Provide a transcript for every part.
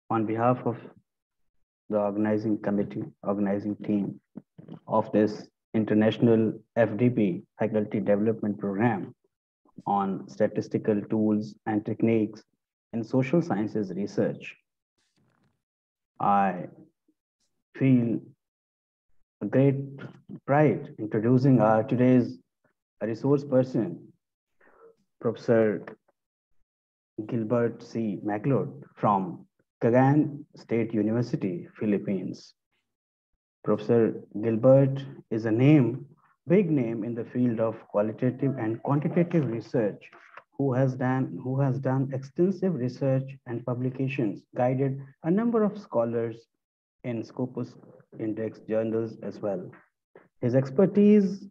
On behalf of the organizing committee, organizing team of this international FDP faculty development program on statistical tools and techniques in social sciences research, I feel a great pride introducing our today's resource person, Professor Gilbert C. Macleod from Cagayan State University, Philippines. Professor Gilbert is a big name in the field of qualitative and quantitative research, who has done extensive research and publications, guided a number of scholars in Scopus Index journals as well. His expertise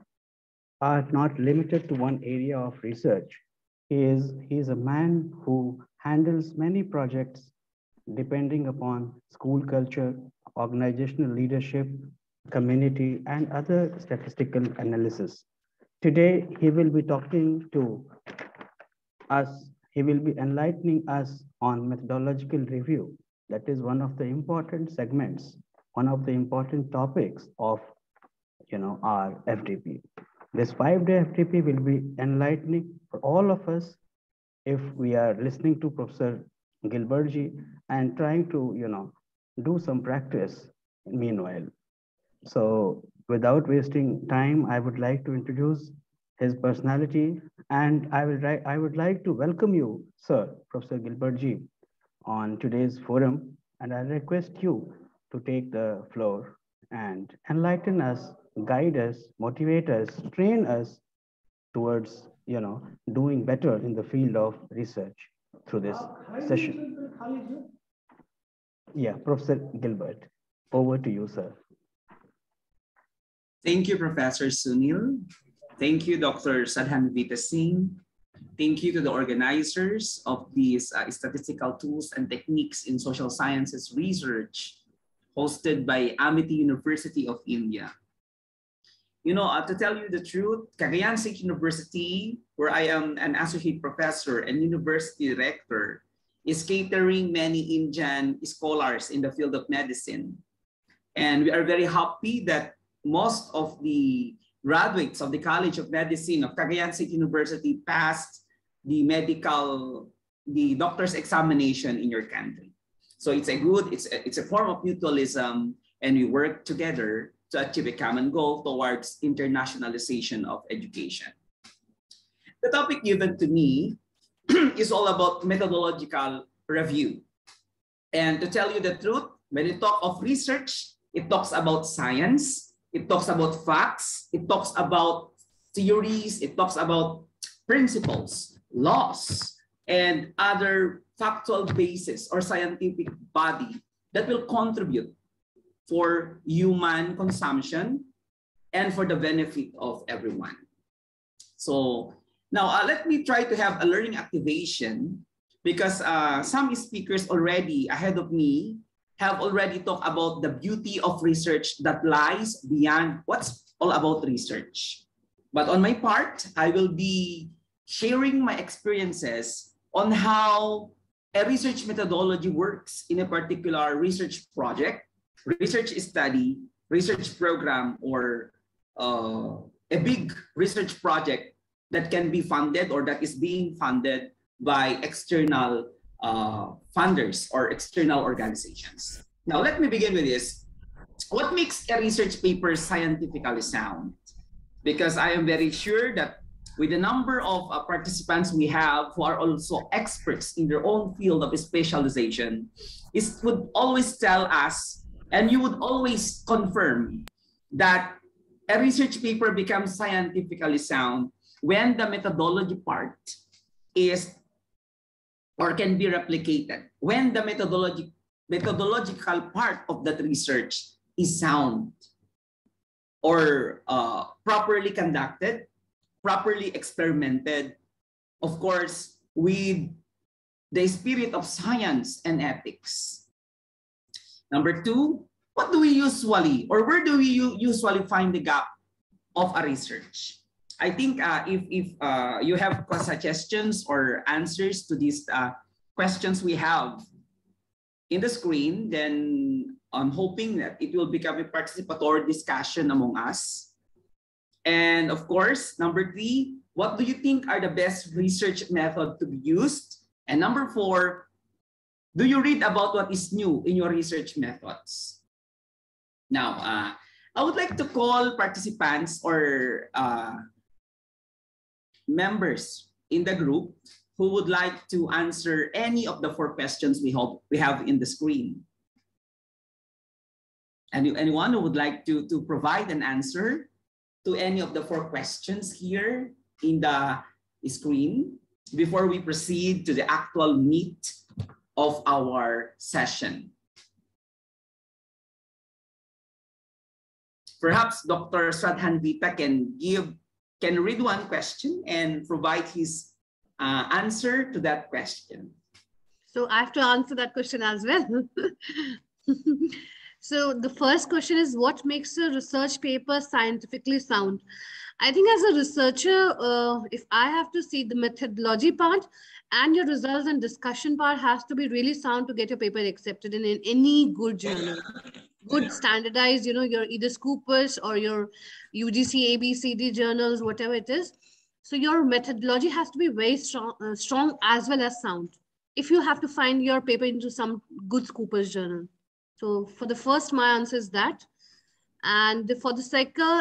are not limited to one area of research. He is a man who handles many projects depending upon school culture, organizational leadership, community, and other statistical analysis. Today, he will be talking to us, he will be enlightening us on methodological review. That is one of the important segments, one of the important topics of our FDP. This 5-day FDP will be enlightening for all of us if we are listening to Professor Gilbert ji and trying to do some practice meanwhile. So without wasting time, I would like to introduce his personality, and I would like to welcome you, sir, Professor Gilbert ji, on today's forum, and I request you to take the floor and enlighten us, guide us, motivate us, train us towards doing better in the field of research through this session. Yeah, Professor Gilbert, over to you, sir. Thank you, Professor Sunil. Thank you, Dr. Sadhan Vita Singh. Thank you to the organizers of these statistical tools and techniques in social sciences research hosted by Amity University of India. To tell you the truth, Cagayan State University, where I am an associate professor and university director, is catering many Indian scholars in the field of medicine. And we are very happy that most of the graduates of the College of Medicine of Cagayan State University passed the doctor's examination in your country. So it's a form of mutualism, and we work together to achieve a common goal towards internationalization of education. The topic given to me is all about methodological review. And to tell you the truth, when you talk of research, it talks about science, it talks about facts, it talks about theories, it talks about principles, laws, and other factual basis or scientific body that will contribute for human consumption and for the benefit of everyone. So now let me try to have a learning activation, because some speakers already ahead of me have already talked about the beauty of research that lies beyond what's all about research. But on my part, I will be sharing my experiences on how a research methodology works in a particular research project, research study, research program, or a big research project that can be funded or that is being funded by external funders or external organizations. Now, let me begin with this. What makes a research paper scientifically sound? Because I am very sure that with the number of participants we have who are also experts in their own field of specialization, it would always tell us, and you would always confirm, that a research paper becomes scientifically sound when the methodology part is or can be replicated, when the methodological part of that research is sound or properly conducted, properly experimented, of course, with the spirit of science and ethics. Number two, what do we usually, or where do we usually find the gap of a research? I think if you have suggestions or answers to these questions we have in the screen, then I'm hoping that it will become a participatory discussion among us. And of course, number 3, what do you think are the best research method to be used? And number 4, do you read about what is new in your research methods? Now, I would like to call participants or members in the group who would like to answer any of the 4 questions we have in the screen. Anyone who would like to provide an answer to any of the 4 questions here in the screen before we proceed to the actual meat of our session? Perhaps Dr. Swadhanvita can read one question and provide his answer to that question. So I have to answer that question as well. So the first question is, what makes a research paper scientifically sound? I think as a researcher, if I have to see the methodology part and your results and discussion part has to be really sound to get your paper accepted in any good journal. Good standardized, your either Scoopers or your UGC, ABCD journals, whatever it is. So your methodology has to be very strong as well as sound. If you have to find your paper into some good Scoopers journal. So for the first, my answer is that. And for the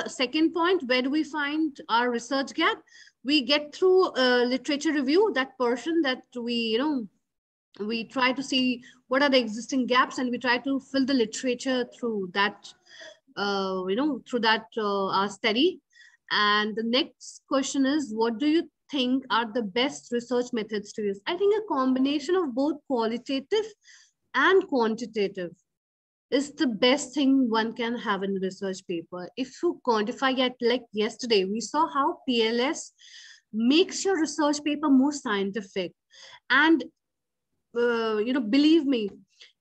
second point, where do we find our research gap? We get through literature review, that portion that we try to see what are the existing gaps, and we try to fill the literature through that, our study. And the next question is, what do you think are the best research methods to use? I think a combination of both qualitative and quantitative is the best thing one can have in a research paper. If you quantify it, like yesterday, we saw how PLS makes your research paper more scientific. And, believe me,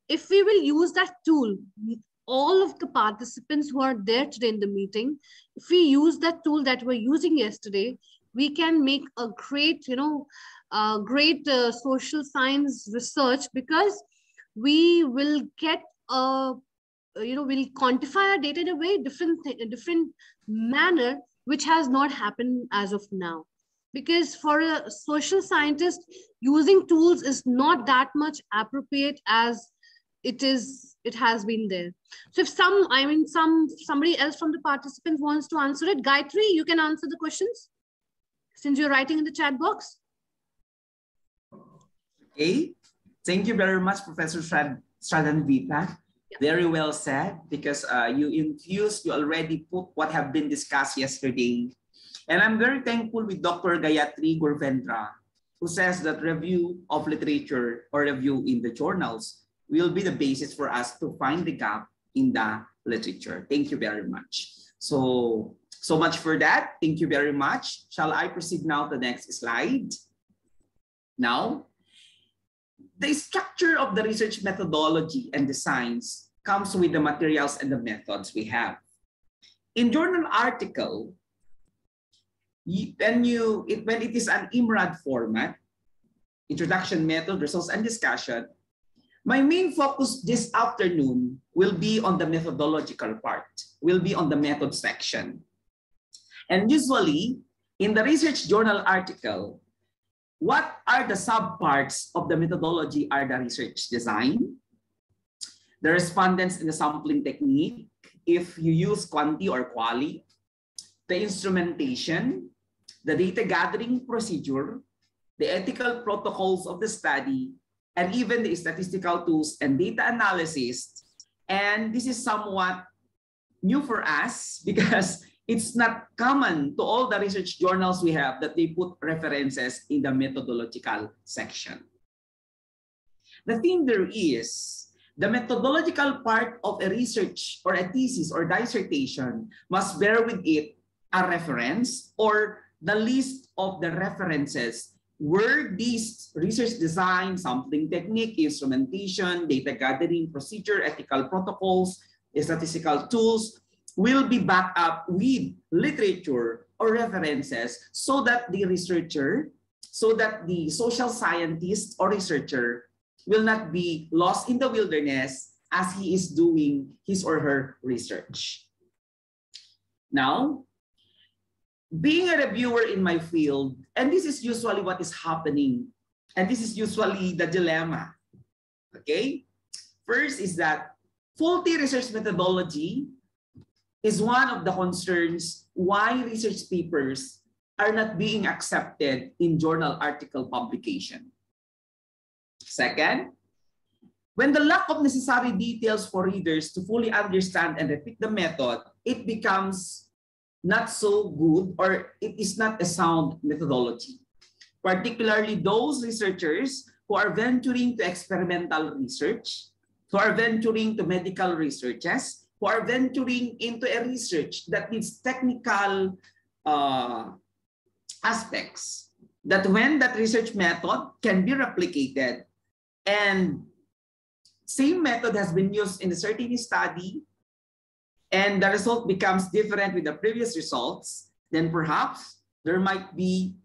if we will use that tool, all of the participants who are there today in the meeting, if we use that tool that we're using yesterday, we can make a great, social science research, because we will get we'll quantify our data in a very different manner, which has not happened as of now. Because for a social scientist, using tools is not that much appropriate as it has been there. So if somebody else from the participants wants to answer it, Gayatri, you can answer the questions since you're writing in the chat box. Okay, thank you very much, Professor Swadhanvita. Very well said, because you already put what have been discussed yesterday. And I'm very thankful with Dr. Gayatri Gurvendra, who says that review of literature or review in the journals will be the basis for us to find the gap in the literature. Thank you very much. So much for that. Thank you very much. Shall I proceed now to the next slide? Now, the structure of the research methodology and designs comes with the materials and the methods we have. In journal article, when it is an IMRAD format, introduction, method, results, and discussion, my main focus this afternoon will be on the methodological part, will be on the method section. And usually, in the research journal article, what are the subparts of the methodology are the research design, the respondents in the sampling technique, if you use quanti or quali, the instrumentation, the data gathering procedure, the ethical protocols of the study, and even the statistical tools and data analysis. And this is somewhat new for us because it's not common to all the research journals we have that they put references in the methodological section. The thing there is, the methodological part of a research or a thesis or dissertation must bear with it a reference or the list of the references where these research design, sampling technique, instrumentation, data gathering procedure, ethical protocols, statistical tools will be backed up with literature or references so that the researcher, so that the social scientist or researcher will not be lost in the wilderness as he is doing his or her research. Now, being a reviewer in my field, and this is usually what is happening, and this is usually the dilemma, okay? First is that faulty research methodology is one of the concerns why research papers are not being accepted in journal article publication. Second, when the lack of necessary details for readers to fully understand and repeat the method, it becomes not so good, or it is not a sound methodology. Particularly those researchers who are venturing to experimental research, who are venturing to medical researches, who are venturing into a research that needs technical aspects, that when that research method can be replicated and same method has been used in a certain study and the result becomes different with the previous results, then perhaps there might be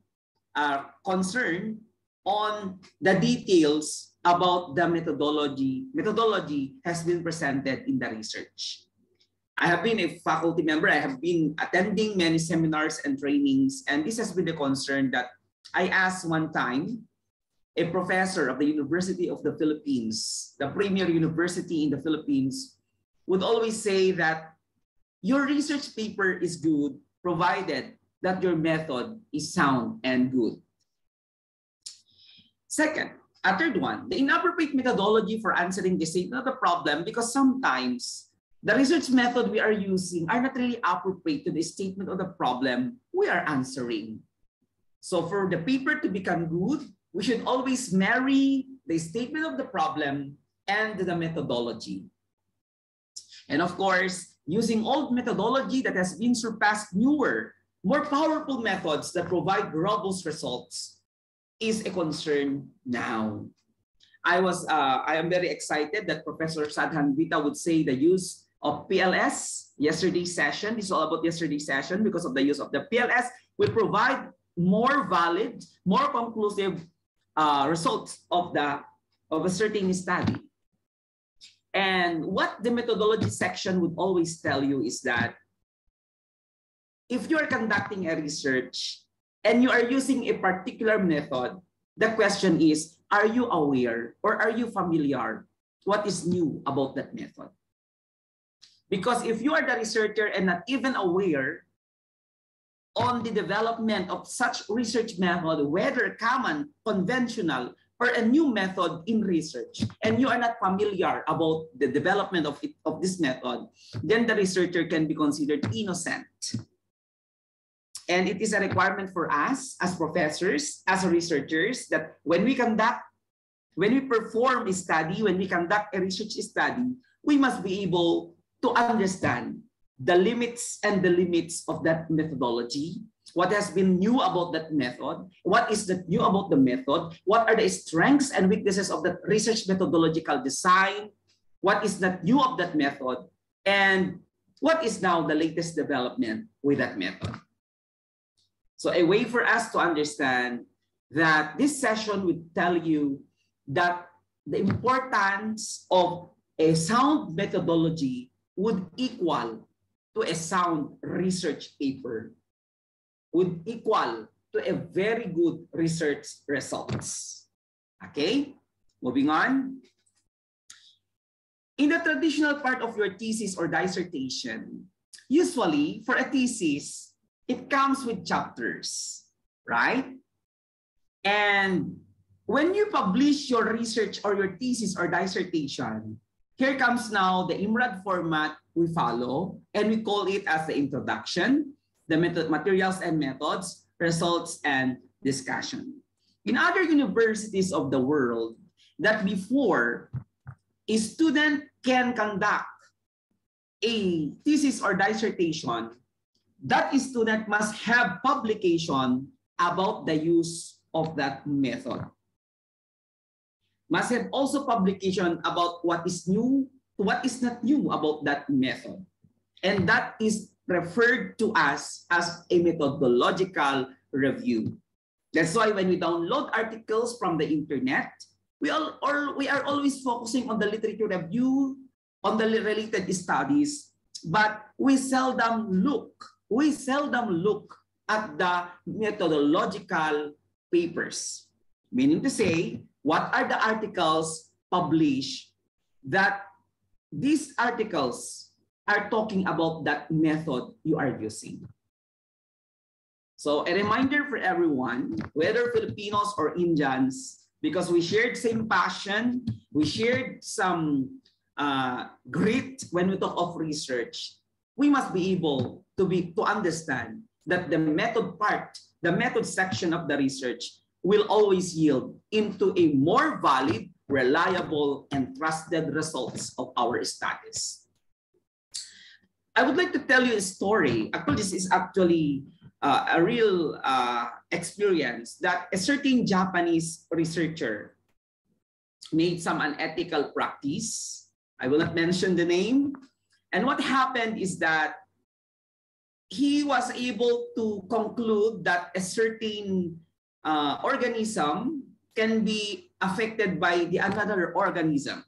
a concern on the details about the methodology has been presented in the research. I have been a faculty member. I have been attending many seminars and trainings, and this has been the concern that I asked one time a professor of the University of the Philippines, the premier university in the Philippines, would always say that your research paper is good provided that your method is sound and good. Second, a third one, the inappropriate methodology for answering the statement of the problem, because sometimes the research method we are using are not really appropriate to the statement of the problem we are answering. So for the paper to become good, we should always marry the statement of the problem and the methodology. And of course, using old methodology that has been surpassed newer, more powerful methods that provide robust results is a concern now. I am very excited that Professor Sadhan Vita would say the use of PLS, yesterday's session, this is all about yesterday's session, because of the use of the PLS will provide more valid, more conclusive results of a certain study. And what the methodology section would always tell you is that if you're conducting a research and you are using a particular method, the question is, are you aware or are you familiar what is new about that method? Because if you are the researcher and not even aware on the development of such research method, whether common, conventional, or a new method in research, and you are not familiar about the development of this method, then the researcher can be considered innocent. And it is a requirement for us as professors, as researchers, that when we perform a study, when we conduct a research study, we must be able to understand the limits and the limits of that methodology, what has been new about that method, what is the new about the method, what are the strengths and weaknesses of the research methodological design, what is not new of that method, and what is now the latest development with that method. So a way for us to understand that this session would tell you that the importance of a sound methodology would equal to a sound research paper, would equal to a very good research results. Okay, moving on. In the traditional part of your thesis or dissertation, usually for a thesis, it comes with chapters, right? And when you publish your research or your thesis or dissertation, here comes now the IMRAD format we follow, and we call it as the introduction, the materials and methods, results, and discussion. In other universities of the world, that before a student can conduct a thesis or dissertation, that student must have publication about the use of that method. Must have also publication about what is new, what is not new about that method. And that is referred to us as a methodological review. That's why when we download articles from the internet, we are always focusing on the literature review, on the related studies, but we seldom look at the methodological papers. Meaning to say, what are the articles published that these articles are talking about that method you are using. So a reminder for everyone, whether Filipinos or Indians, because we shared same passion, we shared some grit when we talk of research, we must be able to understand that the method part, the method section of the research will always yield into a more valid, reliable, and trusted results of our studies. I would like to tell you a story. Actually, this is actually a real experience that a certain Japanese researcher made some unethical practice. I will not mention the name. And what happened is that he was able to conclude that a certain organism can be affected by the another organism.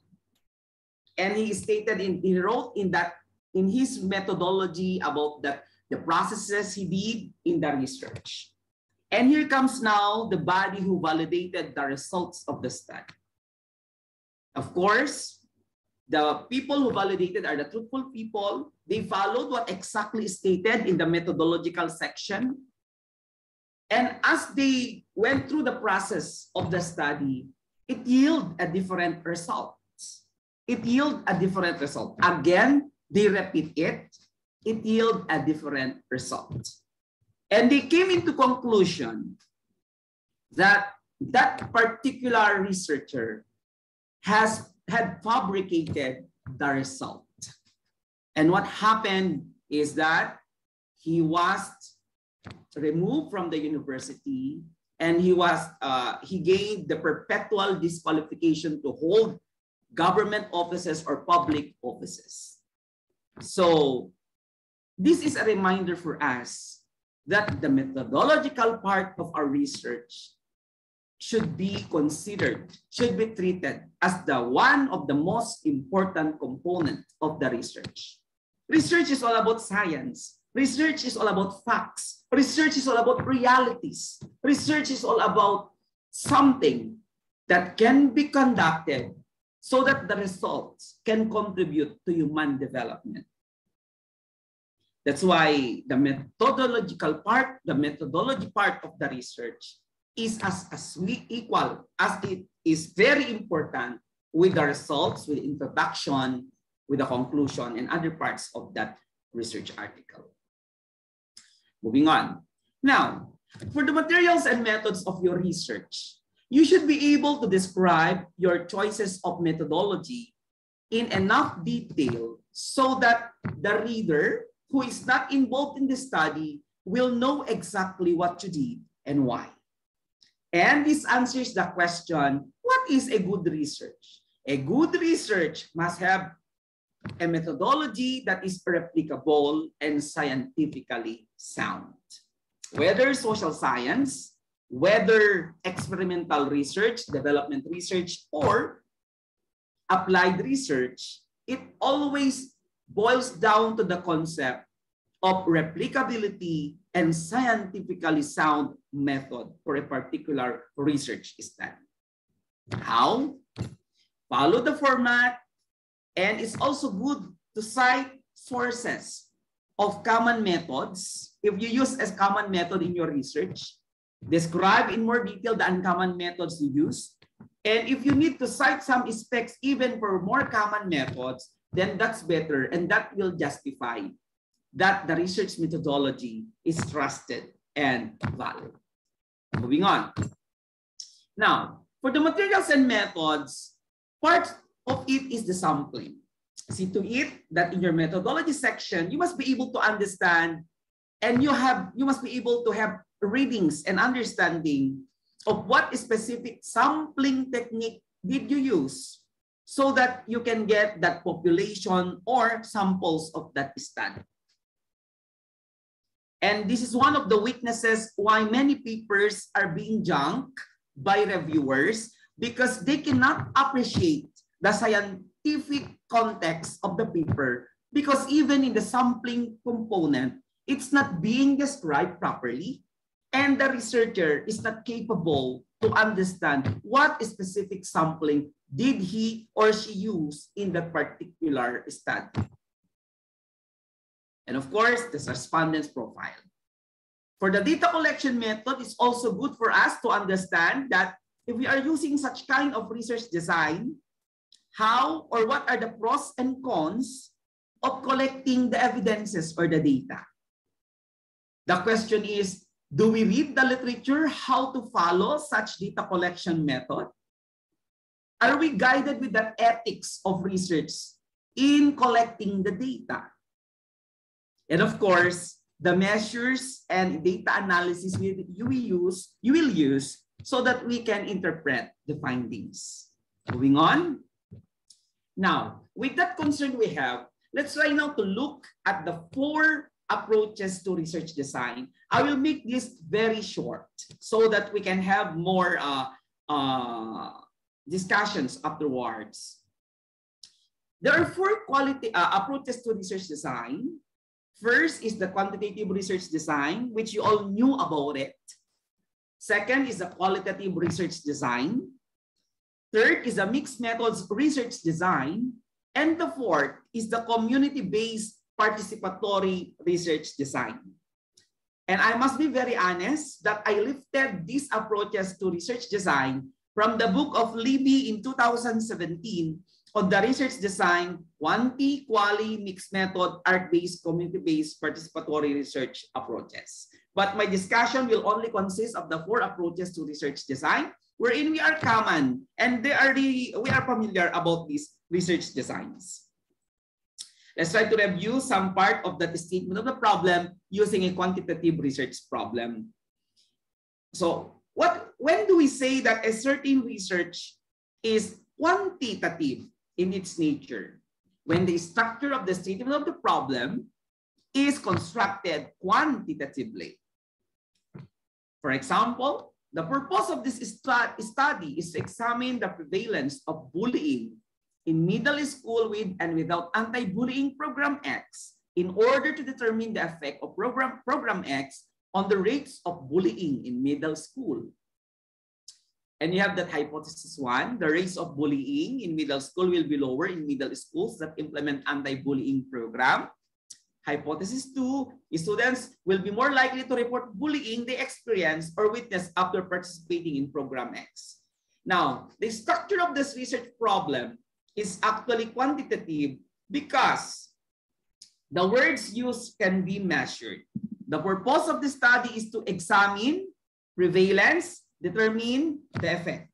And he stated he wrote in his methodology about the processes he did in the research. And here comes now the body who validated the results of the study. Of course, the people who validated are the truthful people. They followed what exactly stated in the methodological section. And as they went through the process of the study, it yielded a different result. It yielded a different result. Again, they repeat it. It yielded a different result. And they came into conclusion that that particular researcher had fabricated the result. And what happened is that he was removed from the university, and he gained the perpetual disqualification to hold government offices or public offices. So this is a reminder for us that the methodological part of our research should be considered, should be treated as the one of the most important component of the research. Research is all about science. Research is all about facts. Research is all about realities. Research is all about something that can be conducted so that the results can contribute to human development. That's why the methodological part, the methodology part of the research is as equal as it is very important with the results, with the introduction, with the conclusion, and other parts of that research article. Moving on. Now, for the materials and methods of your research, you should be able to describe your choices of methodology in enough detail so that the reader who is not involved in the study will know exactly what you did and why. And this answers the question, what is a good research? A good research must have a methodology that is replicable and scientifically sound. Whether social science, whether experimental research, development research, or applied research, it always boils down to the concept of replicability and scientifically sound method for a particular research study. How? Follow the format, and it's also good to cite sources of common methods. If you use a common method in your research, describe in more detail the uncommon methods you use. And if you need to cite some specs even for more common methods, then that's better, and that will justify that the research methodology is trusted and valid. Moving on. Now, for the materials and methods, part of it is the sampling. See to it that in your methodology section, you must be able to understand, and you must be able to have readings and understanding of what specific sampling technique did you use so that you can get that population or samples of that study. And this is one of the weaknesses why many papers are being junked by reviewers, because they cannot appreciate the scientific context of the paper, because even in the sampling component, it's not being described properly, and the researcher is not capable to understand what specific sampling did he or she use in that particular study. And of course, the respondent's profile. For the data collection method, it's also good for us to understand that if we are using such kind of research design, how or what are the pros and cons of collecting the evidences or the data. The question is, do we read the literature how to follow such data collection method? Are we guided with the ethics of research in collecting the data? And of course, the measures and data analysis you will use so that we can interpret the findings. Moving on. Now, with that concern we have, let's try now to look at the 4 approaches to research design. I will make this very short so that we can have more discussions afterwards. There are 4 approaches to research design. First is the quantitative research design, which you all knew about it. Second is the qualitative research design. Third is the mixed methods research design. And the 4th is the community-based participatory research design. And I must be very honest that I lifted these approaches to research design from the book of Libby in 2017 on the research design, quanti, quali, mixed method, art-based, community-based, participatory research approaches. But my discussion will only consist of the 4 approaches to research design, wherein we are common and we are familiar about these research designs. Let's try to review some part of that statement of the problem using a quantitative research problem. So when do we say that a certain research is quantitative in its nature? When the structure of the statement of the problem is constructed quantitatively. For example, the purpose of this study is to examine the prevalence of bullying in middle school with and without anti-bullying program X in order to determine the effect of program X on the rates of bullying in middle school. And you have that hypothesis 1, the rates of bullying in middle school will be lower in middle schools that implement anti-bullying program. Hypothesis 2, students will be more likely to report bullying they experience or witness after participating in program X. Now, the structure of this research problem is actually quantitative because the words used can be measured. The purpose of the study is to examine prevalence, determine the effect.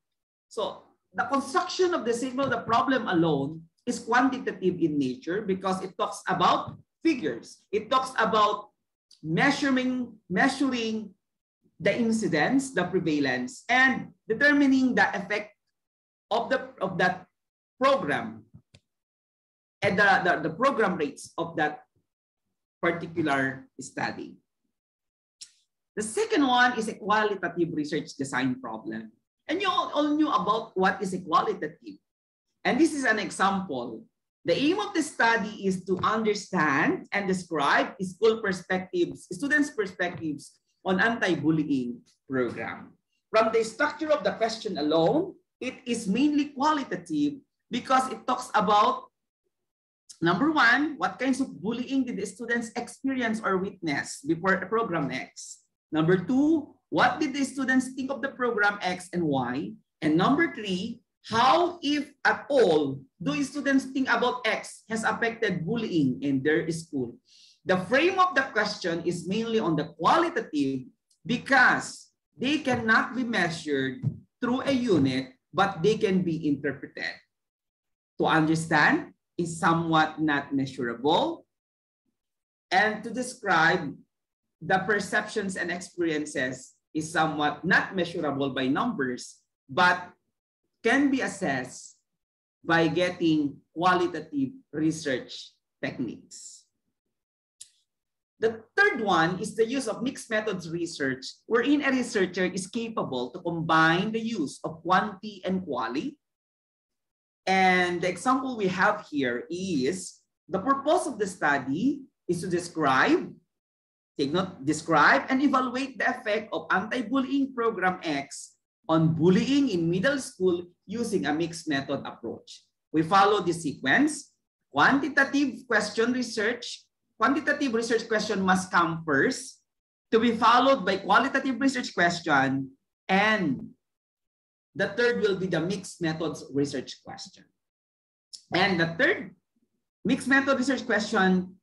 So the construction of the statement of the problem alone is quantitative in nature because it talks about figures. It talks about measuring the incidence, the prevalence, and determining the effect of that program and the program rates of that particular study. The second one is a qualitative research design problem. And you all knew about what is a qualitative. And this is an example. The aim of the study is to understand and describe school perspectives, students' perspectives on anti-bullying program. From the structure of the question alone, it is mainly qualitative because it talks about, number 1, what kinds of bullying did the students experience or witness before program X? Number 2, what did the students think of the program X and why? And number 3, how, if at all, do students think about X has affected bullying in their school? The frame of the question is mainly on the qualitative because they cannot be measured through a unit, but they can be interpreted. To understand is somewhat not measurable, and to describe the perceptions and experiences is somewhat not measurable by numbers, but can be assessed by getting qualitative research techniques. The third one is the use of mixed methods research, wherein a researcher is capable to combine the use of quantity and quality. And the example we have here is the purpose of the study is to describe, take note, describe and evaluate the effect of anti-bullying program X on bullying in middle school using a mixed method approach. We follow the sequence. Quantitative research question must come first, to be followed by qualitative research question, and the third will be the mixed methods research question. And the third mixed method research question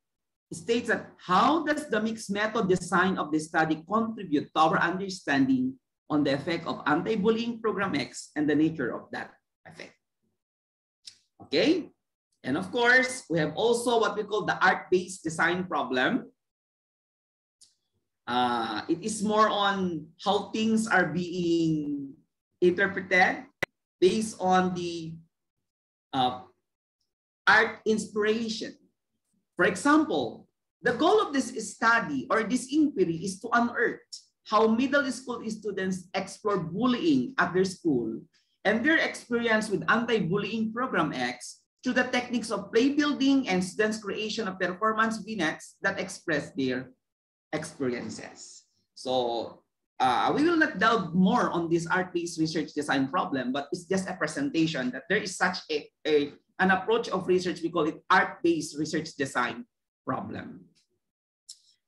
states that how does the mixed method design of the study contribute to our understanding on the effect of anti-bullying program X and the nature of that effect. Okay, and of course, we have also what we call the art-based design problem. It is more on how things are being interpreted based on the art inspiration. For example, the goal of this study or this inquiry is to unearth how middle school students explore bullying at their school and their experience with anti-bullying program X through the techniques of play building and students' creation of performance vignettes that express their experiences. So we will not delve more on this art-based research design problem, but it's just a presentation that there is such an approach of research. We call it art-based research design problem.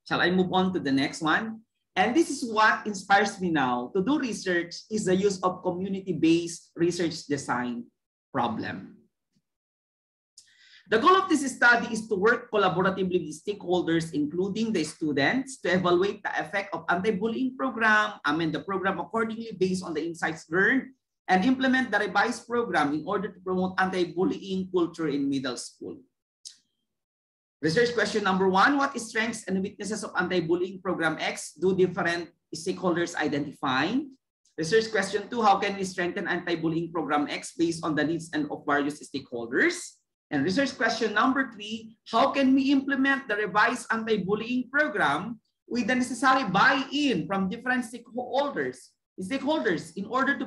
Shall I move on to the next one? And this is what inspires me now to do research, is the use of community-based research design problem. The goal of this study is to work collaboratively with stakeholders, including the students, to evaluate the effect of anti-bullying program, amend the program accordingly based on the insights learned, and implement the revised program in order to promote anti-bullying culture in middle school. Research question number 1, what strengths and weaknesses of anti-bullying program X do different stakeholders identify? Research question 2, how can we strengthen anti-bullying program X based on the needs and of various stakeholders? And research question number 3, how can we implement the revised anti-bullying program with the necessary buy-in from different stakeholders in order to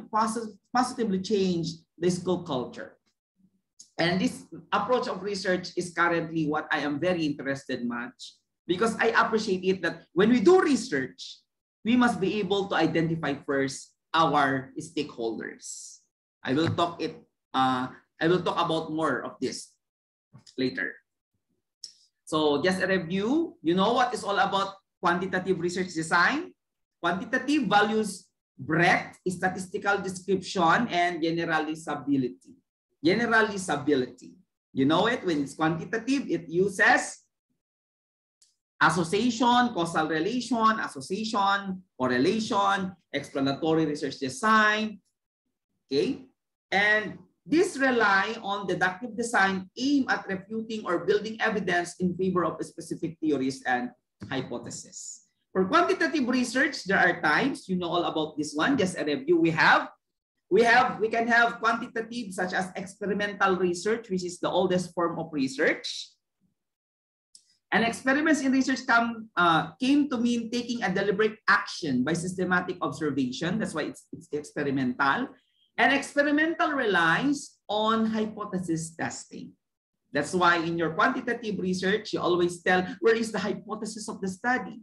positively change the school culture? And this approach of research is currently what I am very interested much, because I appreciate it that when we do research, we must be able to identify first our stakeholders. I will talk about more of this later. So just a review, you know what is all about quantitative research design? Quantitative values breadth, statistical description, and generalizability. Generalizability. You know it, when it's quantitative, it uses association, causal relation, association, correlation, explanatory research design. Okay, and this rely on deductive design aimed at refuting or building evidence in favor of specific theories and hypotheses. For quantitative research, there are types. You know all about this one. Just a review. We can have quantitative such as experimental research, which is the oldest form of research. And experiments in research came to mean taking a deliberate action by systematic observation. That's why it's experimental. And experimental relies on hypothesis testing. That's why in your quantitative research, you always tell, where is the hypothesis of the study?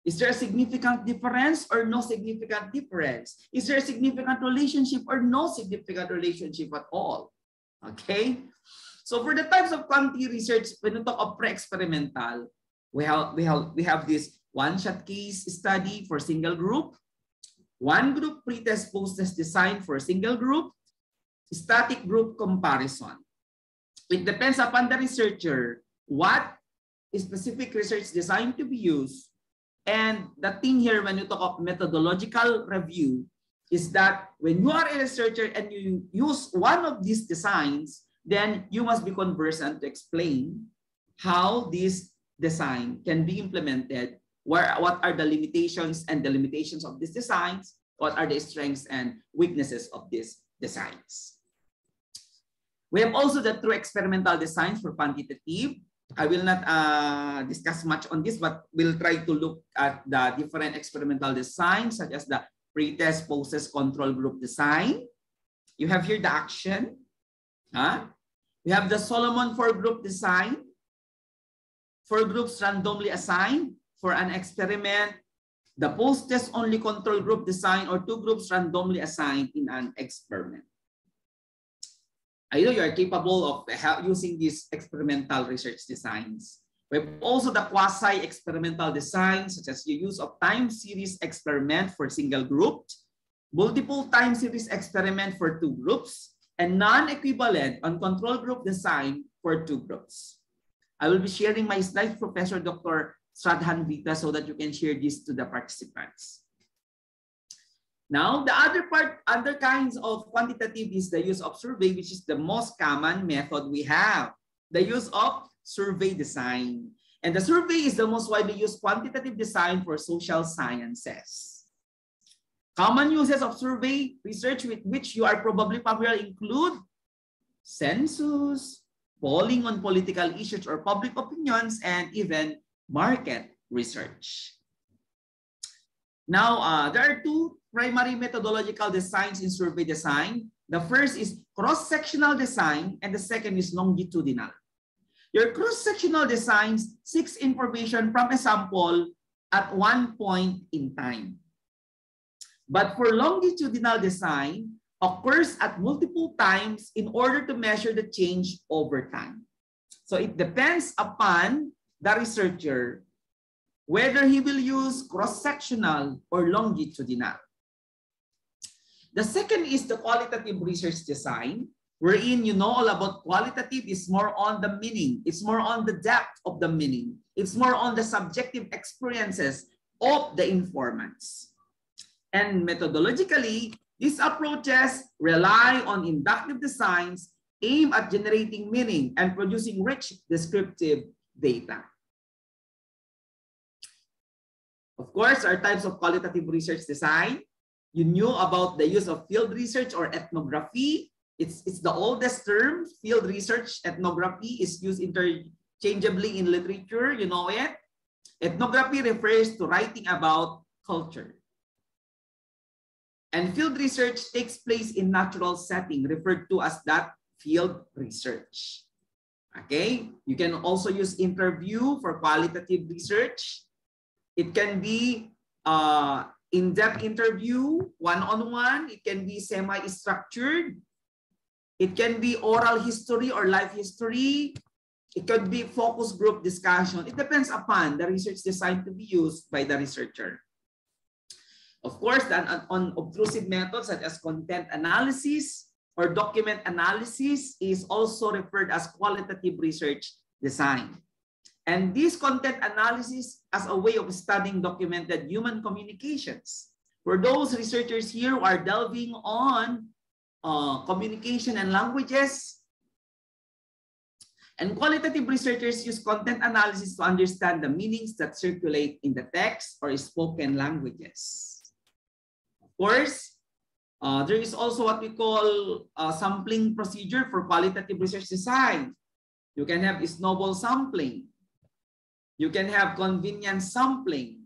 Is there a significant difference or no significant difference? Is there a significant relationship or no significant relationship at all? Okay. So for the types of quantity research, when we talk of pre-experimental, we have this one-shot case study for single group, one group pretest post-test design for a single group, static group comparison. It depends upon the researcher what specific research design to be used. And the thing here, when you talk of methodological review, is that when you are a researcher and you use one of these designs, then you must be conversant to explain how this design can be implemented, what are the limitations and the limitations of these designs, what are the strengths and weaknesses of these designs. We have also the true experimental designs for quantitative. I will not discuss much on this, but we'll try to look at the different experimental designs, such as the pre-test, post-test, control group design. You have here the action. We have the Solomon 4-group design. 4 groups randomly assigned for an experiment. The post-test only control group design, or 2 groups randomly assigned in an experiment. I know you are capable of using these experimental research designs. We have also the quasi-experimental design, such as the use of time series experiment for single group, multiple time series experiment for 2 groups, and non-equivalent on control group design for 2 groups. I will be sharing my slides, Professor Dr. Stradhan Vita, so that you can share this to the participants. Now, the other kinds of quantitative is the use of survey, which is the most common method we have. The use of survey design. And the survey is the most widely used quantitative design for social sciences. Common uses of survey research with which you are probably familiar include census, polling on political issues or public opinions, and even market research. Now, there are 2 primary methodological designs in survey design. The first is cross-sectional design, and the second is longitudinal. Your cross-sectional designs seeks information from a sample at one point in time. But for longitudinal design, occurs at multiple times in order to measure the change over time. So it depends upon the researcher whether he will use cross-sectional or longitudinal. The second is the qualitative research design, wherein you know all about qualitative is more on the meaning. It's more on the depth of the meaning. It's more on the subjective experiences of the informants. And methodologically, these approaches rely on inductive designs aimed at generating meaning and producing rich descriptive data. Of course, our types of qualitative research design. You knew about the use of field research or ethnography. It's the oldest term. Field research, ethnography is used interchangeably in literature. You know it. Ethnography refers to writing about culture. And field research takes place in natural setting, referred to as that field research. Okay, you can also use interview for qualitative research. It can be in-depth interview, one-on-one. It can be semi-structured. It can be oral history or life history. It could be focus group discussion. It depends upon the research design to be used by the researcher. Of course, then on obtrusive methods such as content analysis or document analysis is also referred as qualitative research design. And this content analysis as a way of studying documented human communications. For those researchers here who are delving on communication and languages, and qualitative researchers use content analysis to understand the meanings that circulate in the text or spoken languages. Of course, there is also what we call a sampling procedure for qualitative research design. You can have snowball sampling. You can have convenience sampling,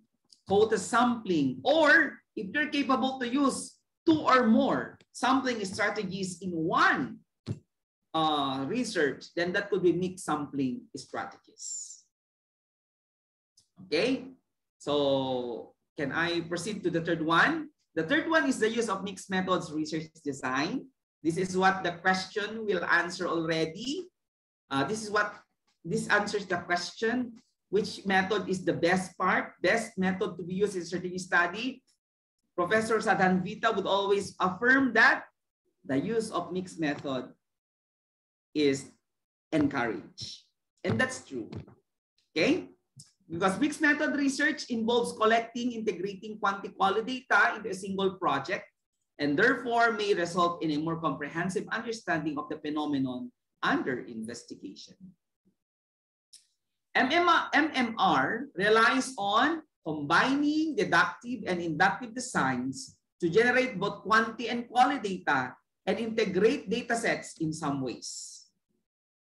quota sampling, or if you're capable to use 2 or more sampling strategies in one research, then that could be mixed sampling strategies. Okay, so can I proceed to the third one? The third one is the use of mixed methods research design. This is what the question will answer already. This answers the question. Which method is the best method to be used in strategic study? Professor Stradhan Vita would always affirm that the use of mixed method is encouraged. And that's true, okay? Because mixed method research involves collecting, integrating quality data into a single project, and therefore may result in a more comprehensive understanding of the phenomenon under investigation. MMR relies on combining deductive and inductive designs to generate both quantity and quality data and integrate data sets in some ways.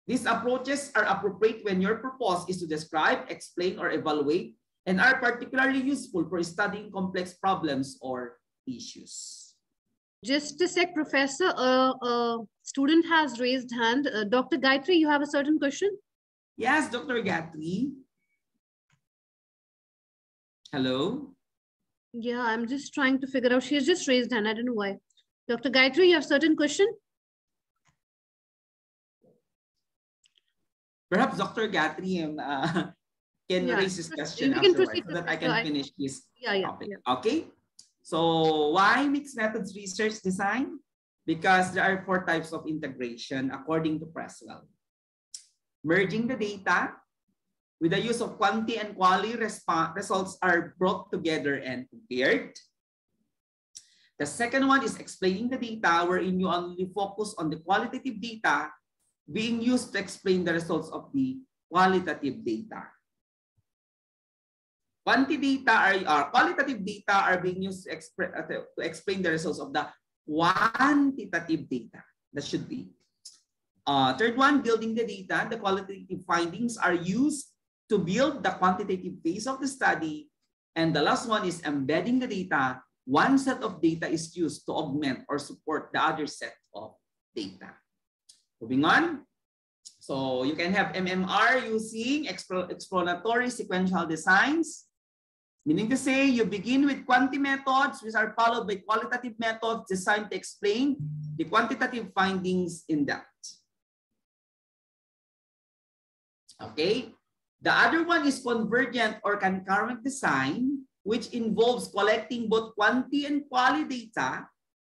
These approaches are appropriate when your purpose is to describe, explain, or evaluate, and are particularly useful for studying complex problems or issues. Just a sec, Professor. Student has raised hand. Dr. Gayatri, you have a certain question? Yes, Dr. Gayatri. Hello? Yeah, I'm just trying to figure out. She has just raised hand. I don't know why. Dr. Gayatri, you have a certain question? Perhaps Dr. Gayatri can raise his question afterwards so that I can finish his topic. Yeah. Okay? So why mixed methods research design? Because there are 4 types of integration according to Presswell. Merging the data with the use of quantity and quality results are brought together and compared. The second one is explaining the data, wherein you only focus on the qualitative data being used to explain the results of the qualitative data. Qualitative data are being used to explain the results of the quantitative data. That should be. Third one, building the data. The qualitative findings are used to build the quantitative phase of the study. And the last one is embedding the data. One set of data is used to augment or support the other set of data. Moving on. So you can have MMR using explanatory sequential designs. Meaning to say, you begin with quantity methods, which are followed by qualitative methods designed to explain the quantitative findings in depth. Okay. The other one is convergent or concurrent design, which involves collecting both quantity and quality data,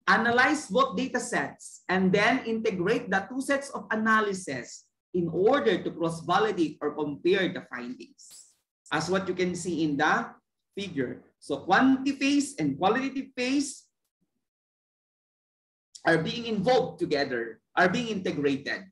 analyze both data sets, and then integrate the 2 sets of analysis in order to cross-validate or compare the findings. As what you can see in the figure. So quantity phase and qualitative phase are being involved together, are being integrated.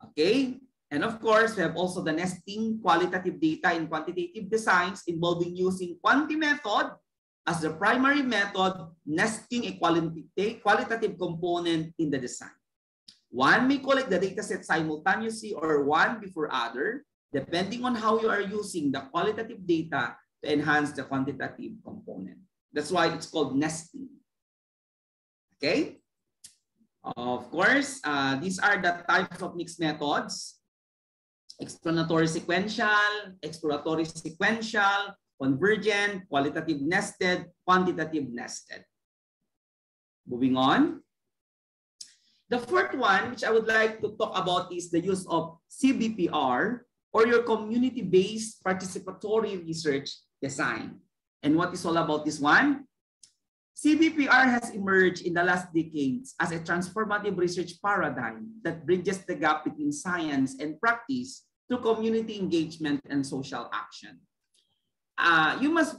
Okay? And of course, we have also the nesting qualitative data in quantitative designs involving using quantity method as the primary method, nesting a qualitative component in the design. One may collect the data set simultaneously or one before other, depending on how you are using the qualitative data to enhance the quantitative component. That's why it's called nesting. Okay? Of course, these are the types of mixed methods. Explanatory sequential, exploratory sequential, convergent, qualitative nested, quantitative nested. Moving on. The fourth one, which I would like to talk about, is the use of Cbpr, or your community-based participatory research design. And what is all about this one? Cbpr has emerged in the last decades as a transformative research paradigm that bridges the gap between science and practice through community engagement and social action. You might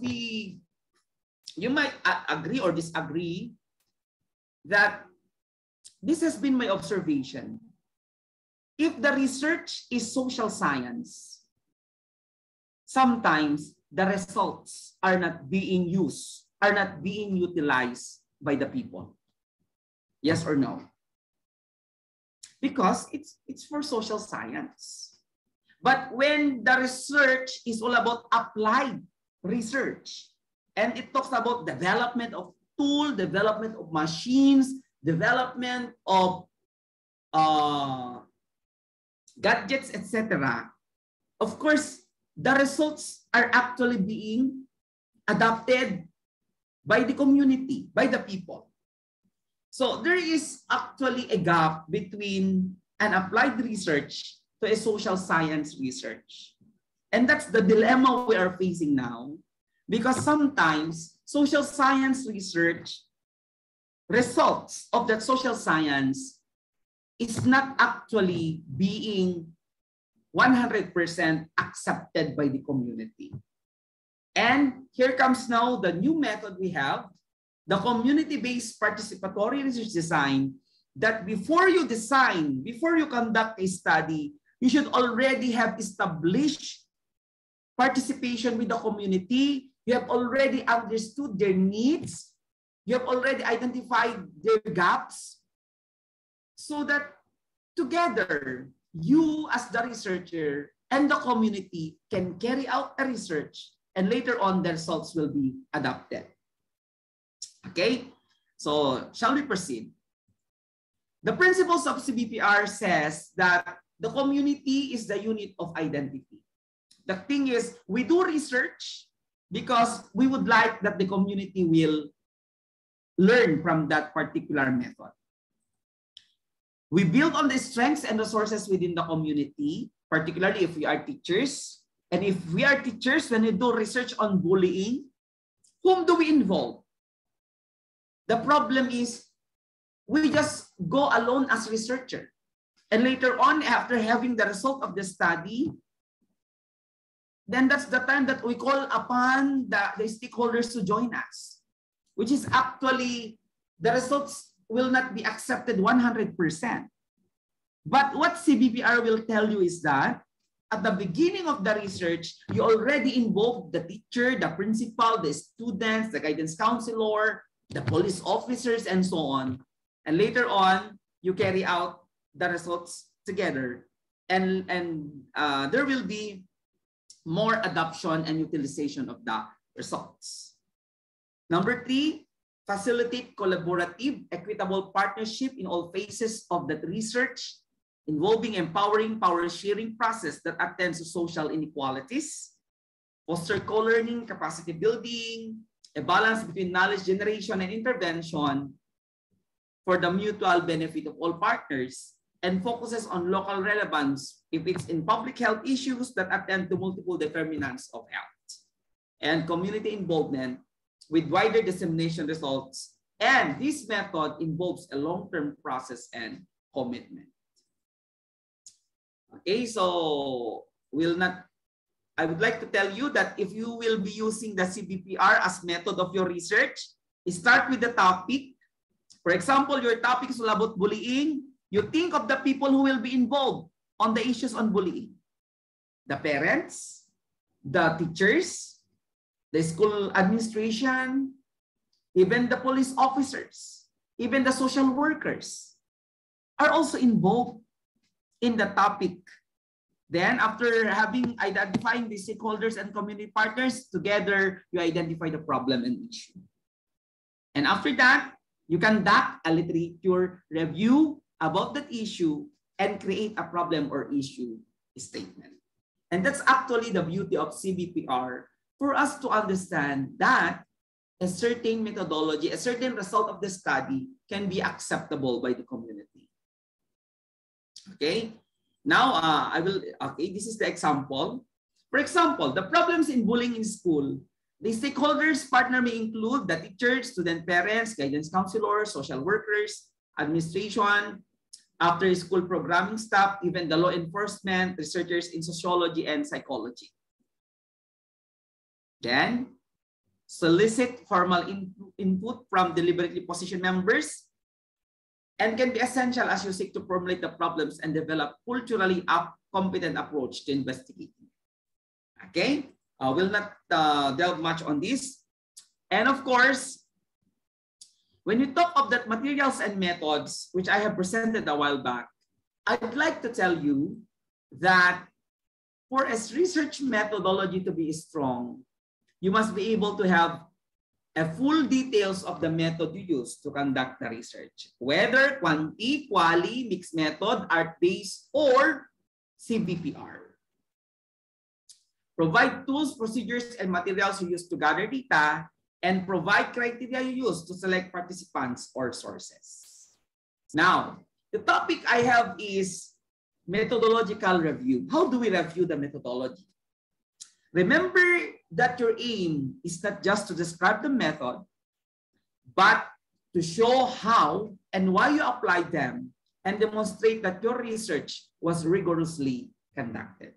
agree or disagree that this has been my observation. If the research is social science, sometimes the results are not being used, are not being utilized by the people. Yes or no? Because it's for social science. But when the research is all about applied research, and it talks about development of tools, development of machines, development of gadgets, etc. Of course, the results are actually being adopted by the community, by the people. So there is actually a gap between an applied research to a social science research. And that's the dilemma we are facing now, because sometimes social science research results of that social science is not actually being 100% accepted by the community. And here comes now the new method we have, the community-based participatory research design, that before you design, before you conduct a study, you should already have established participation with the community. You have already understood their needs. You have already identified their gaps, so that together you as the researcher and the community can carry out a research, and later on the results will be adopted. Okay, so shall we proceed? The principles of Cbpr says that the community is the unit of identity. The thing is, we do research because we would like that the community will learn from that particular method. We build on the strengths and resources within the community, particularly if we are teachers. And if we are teachers, when we do research on bullying, whom do we involve? The problem is, we just go alone as researcher. And later on, after having the result of the study, then that's the time that we call upon the stakeholders to join us, which is actually, the results will not be accepted 100%. But what Cbpr will tell you is that at the beginning of the research, you already involved the teacher, the principal, the students, the guidance counselor, the police officers, and so on. And later on, you carry out the results together, and there will be more adoption and utilization of the results. Number 3, facilitate collaborative, equitable partnership in all phases of the research, involving empowering power-sharing process that attends to social inequalities, foster co-learning, capacity building, a balance between knowledge generation and intervention for the mutual benefit of all partners, and focuses on local relevance if it's in public health issues that attend to multiple determinants of health, and community involvement with wider dissemination results. And this method involves a long-term process and commitment. Okay, so I would like to tell you that if you will be using the Cbpr as method of your research, start with the topic. For example, your topic is all about bullying. You think of the people who will be involved on the issues on bullying. The parents, the teachers, the school administration, even the police officers, even the social workers are also involved in the topic. Then after identifying the stakeholders and community partners, together you identify the problem and issue. And after that, you conduct a literature review about that issue and create a problem or issue statement. And that's actually the beauty of Cbpr, for us to understand that a certain methodology, a certain result of the study can be acceptable by the community. Okay, now this is the example. For example, the problems in bullying in school. The stakeholders partner may include the teachers, student parents, guidance counselors, social workers, administration, after-school programming staff, even the law enforcement, researchers in sociology and psychology. Then, solicit formal input from deliberately positioned members, and can be essential as you seek to formulate the problems and develop culturally competent approach to investigating. Okay, we'll not delve much on this. And of course, when you talk of that materials and methods, which I have presented a while back, I'd like to tell you that for a research methodology to be strong, you must be able to have a full details of the method you use to conduct the research, whether quanti, quali, mixed method, art-based, or Cbpr. Provide tools, procedures, and materials you use to gather data, and provide criteria you use to select participants or sources. Now, the topic I have is methodological review. How do we review the methodology? Remember that your aim is not just to describe the method, but to show how and why you applied them and demonstrate that your research was rigorously conducted.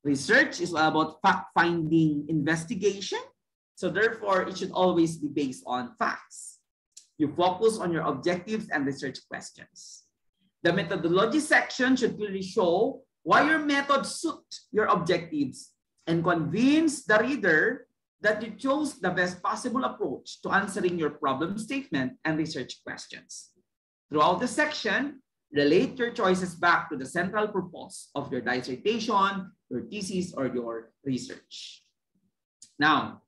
Research is all about fact-finding investigation, so therefore it should always be based on facts. You focus on your objectives and research questions. The methodology section should clearly show why your method suits your objectives and convince the reader that you chose the best possible approach to answering your problem statement and research questions. Throughout the section, relate your choices back to the central purpose of your dissertation, your thesis, or your research. Now,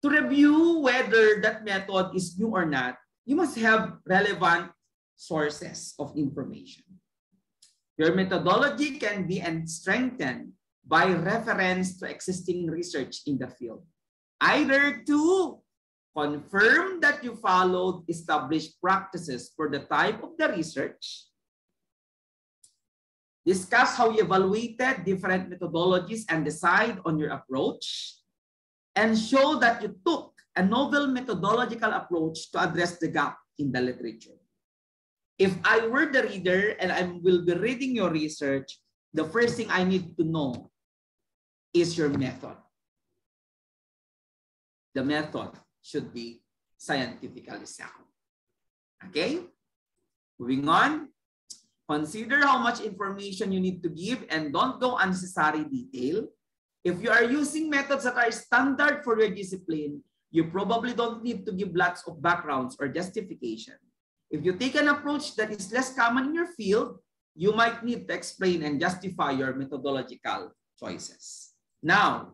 to review whether that method is new or not, you must have relevant sources of information. Your methodology can be strengthened by reference to existing research in the field, either to confirm that you followed established practices for the type of the research, discuss how you evaluated different methodologies and decide on your approach, and show that you took a novel methodological approach to address the gap in the literature. If I were the reader and I will be reading your research, the first thing I need to know is your method. The method should be scientifically sound. Okay? Moving on. Consider how much information you need to give and don't go unnecessary detail. If you are using methods that are standard for your discipline, you probably don't need to give lots of backgrounds or justification. If you take an approach that is less common in your field, you might need to explain and justify your methodological choices. Now,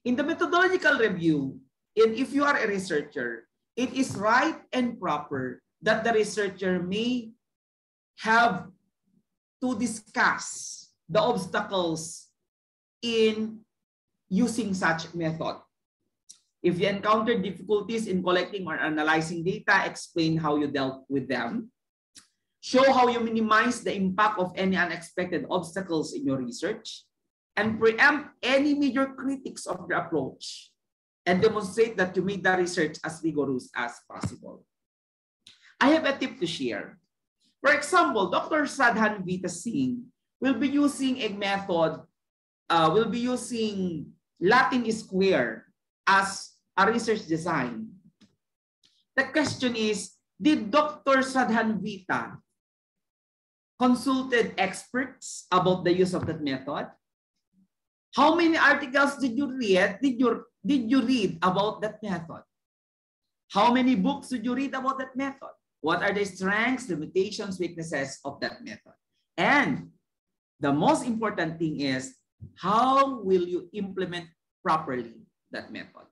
in the methodological review, and if you are a researcher, it is right and proper that the researcher may have to discuss the obstacles in using such method. If you encounter difficulties in collecting or analyzing data, explain how you dealt with them. Show how you minimize the impact of any unexpected obstacles in your research, and preempt any major critics of the approach, and demonstrate that you made the research as rigorous as possible. I have a tip to share. For example, Dr. Sadhan Vita Singh will be using a method, will be using Latin square as a research design. The question is, did Dr. Sadhan Vita consulted experts about the use of that method? How many articles did you read? Did you read about that method? How many books did you read about that method? What are the strengths, limitations, weaknesses of that method? And the most important thing is, how will you implement properly that method?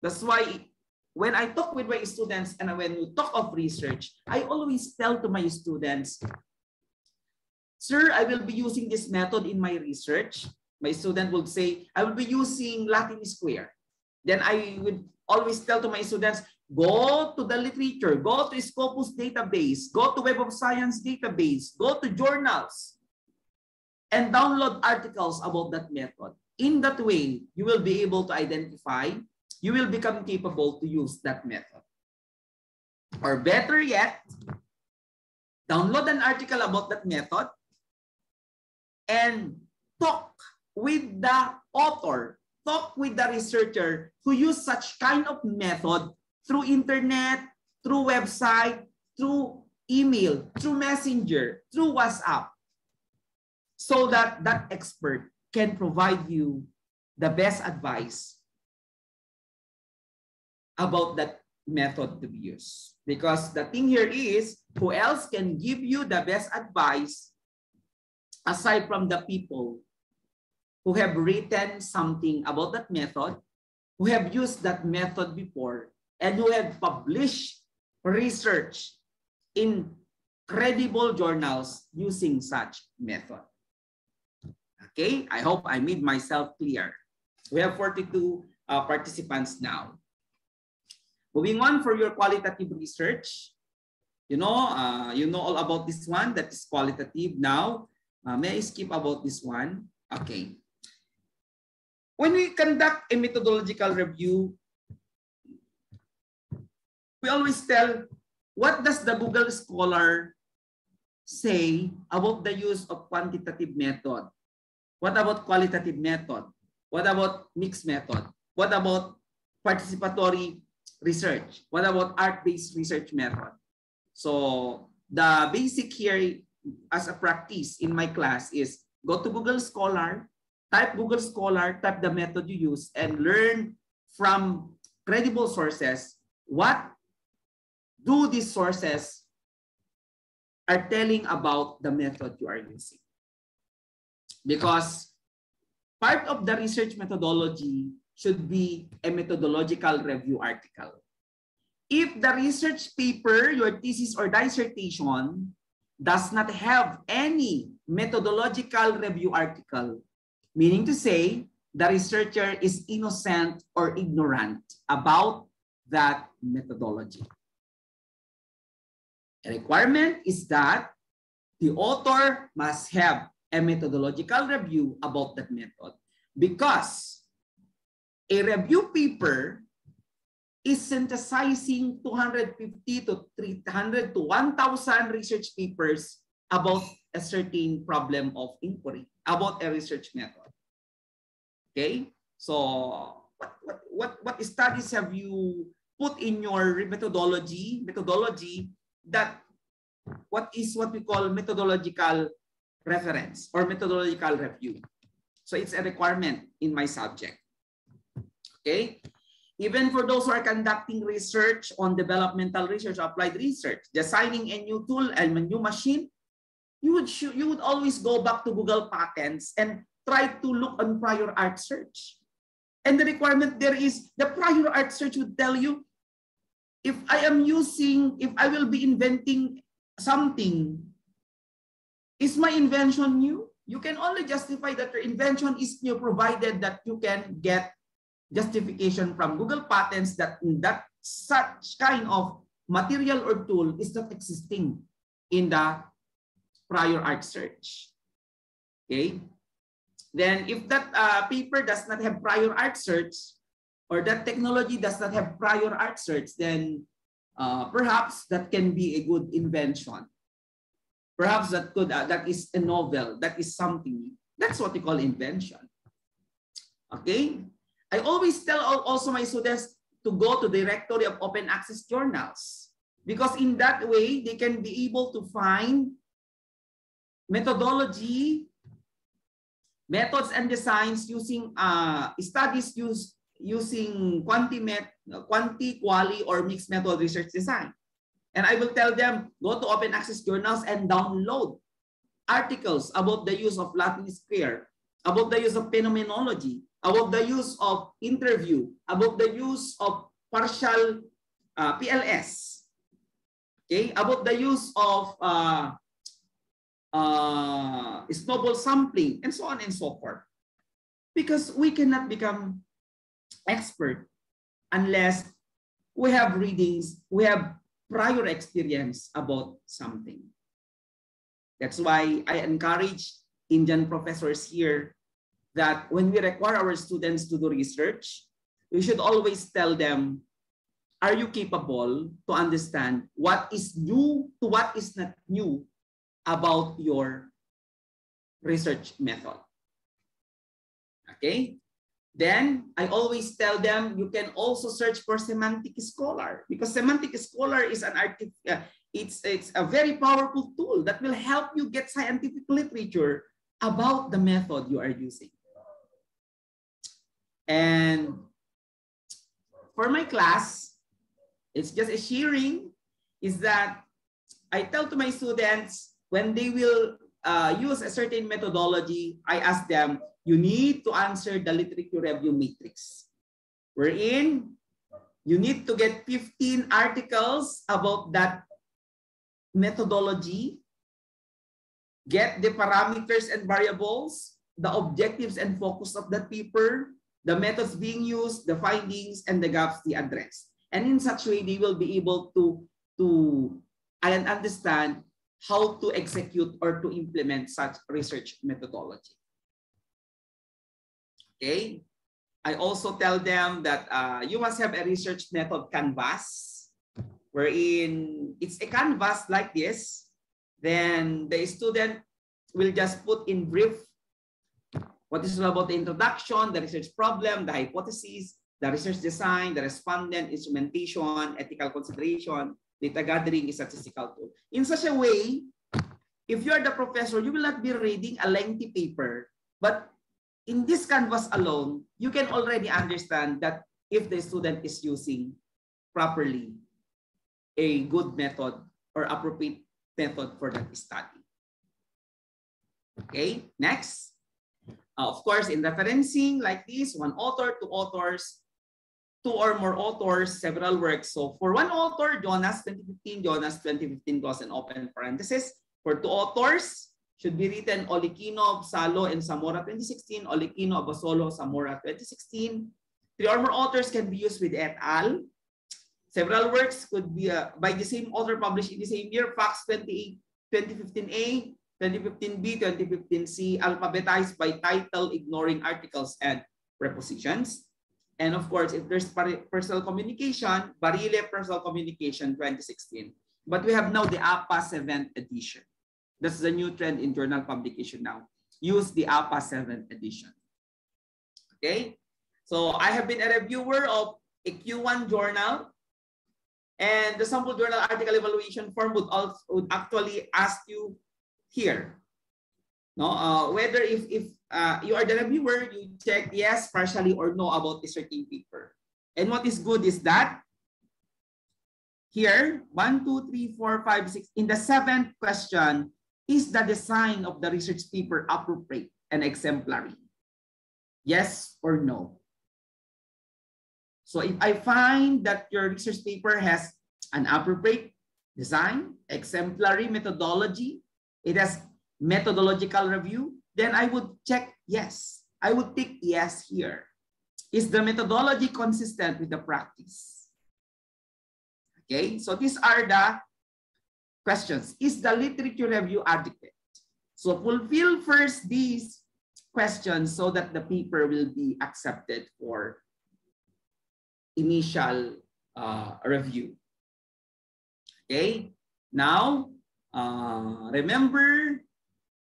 That's why when I talk with my students and when we talk of research, I always tell to my students, sir, I will be using this method in my research. My student would say, I will be using Latin square. Then I would always tell to my students, go to the literature, go to Scopus database, go to Web of Science database, go to journals, and download articles about that method. In that way, you will be able to identify, you will become capable to use that method. Or better yet, download an article about that method and talk with the author, talk with the researcher who use such kind of method through internet, through website, through email, through messenger, through WhatsApp, so that that expert can provide you the best advice about that method to be used. Because the thing here is, who else can give you the best advice aside from the people who have written something about that method, who have used that method before, and who have published research in credible journals using such method. Okay, I hope I made myself clear. We have 42 participants now. Moving on for your qualitative research. You know all about this one, that is qualitative. Now, may I skip about this one? Okay. When we conduct a methodological review, we always tell, what does the Google Scholar say about the use of quantitative method? What about qualitative method? What about mixed method? What about participatory research? What about art-based research method? So the basic here as a practice in my class is go to Google Scholar, type Google Scholar, type the method you use, and learn from credible sources what do these sources are telling about the method you are using. Because part of the research methodology should be a methodological review article. If the research paper, your thesis or dissertation, does not have any methodological review article, meaning to say the researcher is innocent or ignorant about that methodology. A requirement is that the author must have a methodological review about that method, because a review paper is synthesizing 250 to 300 to 1,000 research papers about a certain problem of inquiry, about a research method. Okay, so what studies have you put in your methodology that what we call methodological reference or methodological review? So it's a requirement in my subject. Okay, even for those who are conducting research on developmental research, applied research, designing a new tool and a new machine, you would always go back to Google Patents and try to look on prior art search. And the requirement there is the prior art search would tell you if I will be inventing something, is my invention new? You can only justify that your invention is new provided that you can get justification from Google Patents that such kind of material or tool is not existing in the prior art search. Okay. Then if that paper does not have prior art search, or that technology does not have prior art search, then perhaps that can be a good invention. Perhaps that is a novel, that is something. That's what we call invention. Okay. I always tell also my students to go to the directory of open access journals, because in that way they can be able to find methodology, methods and designs using studies using quanti, quali, or mixed method research design. And I will tell them, go to open access journals and download articles about the use of Latin square, about the use of phenomenology, about the use of interview, about the use of partial PLS, okay, about the use of snowball sampling, and so on and so forth. Because we cannot become expert unless we have readings, we have prior experience about something. That's why I encourage Indian professors here that when we require our students to do research, we should always tell them, are you capable to understand what is new to what is not new about your research method? Okay. Then I always tell them you can also search for Semantic Scholar, because Semantic Scholar is it's a very powerful tool that will help you get scientific literature about the method you are using. And for my class, it's just a sharing, is that I tell to my students when they will use a certain methodology, I ask them, you need to answer the literature review matrix, wherein you need to get 15 articles about that methodology, get the parameters and variables, the objectives and focus of that paper, the methods being used, the findings, and the gaps they address. And in such way, they will be able to understand how to execute or to implement such research methodology. Okay. I also tell them that you must have a research method canvas, wherein it's a canvas like this. Then the student will just put in brief what is about the introduction, the research problem, the hypothesis, the research design, the respondent, instrumentation, ethical consideration, data gathering, statistical tool. In such a way, if you are the professor, you will not be reading a lengthy paper, but in this canvas alone, you can already understand that if the student is using properly a good method or appropriate method for that study. Okay, next. Of course, in referencing like this, one author, two authors, two or more authors, several works. So for one author, Jonas 2015, Jonas 2015 close and open parenthesis. For two authors, should be written Olikinov, Salo, and Zamora 2016, Olikinov, Basolo, Zamora 2016. Three or more authors can be used with et al. Several works could be by the same author published in the same year, Fox 2015A, 2015B, 2015C, alphabetized by title, ignoring articles and prepositions. And of course, if there's personal communication, Barile Personal Communication 2016. But we have now the APA 7th edition. That's the new trend in journal publication now. Use the APA 7th edition. Okay? So I have been a reviewer of a Q1 journal. And the sample journal article evaluation form would actually ask you here, no, whether if you are the reviewer, you check yes, partially, or no about a certain paper. And what is good is that here, 1, 2, 3, 4, 5, 6, in the 7th question, is the design of the research paper appropriate and exemplary? Yes or no? So if I find that your research paper has an appropriate design, exemplary methodology, it has methodological review, then I would check yes. I would tick yes here. Is the methodology consistent with the practice? Okay, so these are the questions. Is the literature review adequate? So fulfill first these questions so that the paper will be accepted for initial review. Okay, now remember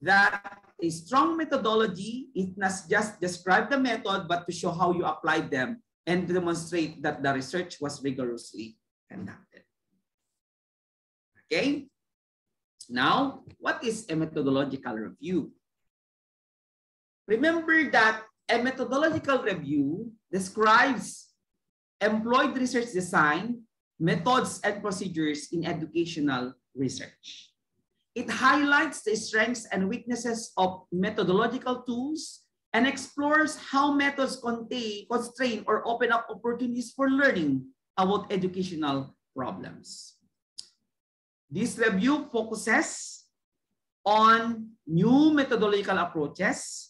that a strong methodology is not just describe the method, but to show how you applied them and demonstrate that the research was rigorously conducted. Okay, now what is a methodological review? Remember that a methodological review describes employed research design, methods, and procedures in educational research. It highlights the strengths and weaknesses of methodological tools and explores how methods constrain or open up opportunities for learning about educational problems. This review focuses on new methodological approaches,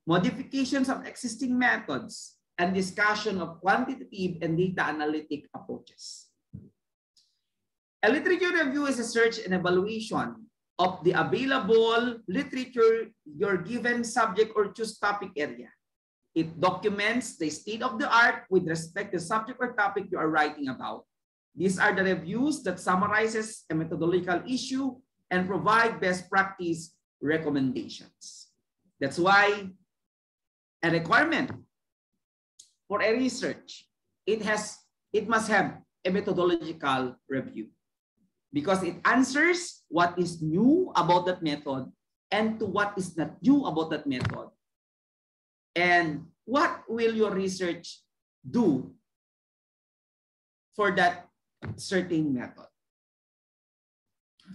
modifications of existing methods, and discussion of quantitative and data analytic approaches. A literature review is a search and evaluation of the available literature, your given subject or choose topic area. It documents the state of the art with respect to subject or topic you are writing about. These are the reviews that summarizes a methodological issue and provide best practice recommendations. That's why a requirement for a research, it must have a methodological review, because it answers what is new about that method and to what is not new about that method. And what will your research do for that certain method?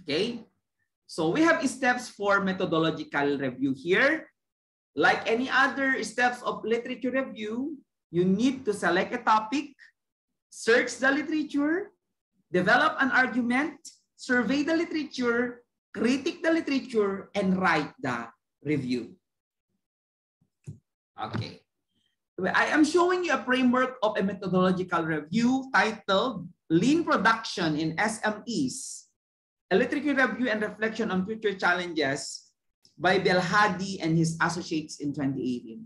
Okay, so we have steps for methodological review here. Like any other steps of literature review, you need to select a topic, search the literature, develop an argument, survey the literature, critique the literature, and write the review. Okay. I am showing you a framework of a methodological review titled Lean Production in SMEs, a literature review and reflection on future challenges by Belhadi and his associates in 2018.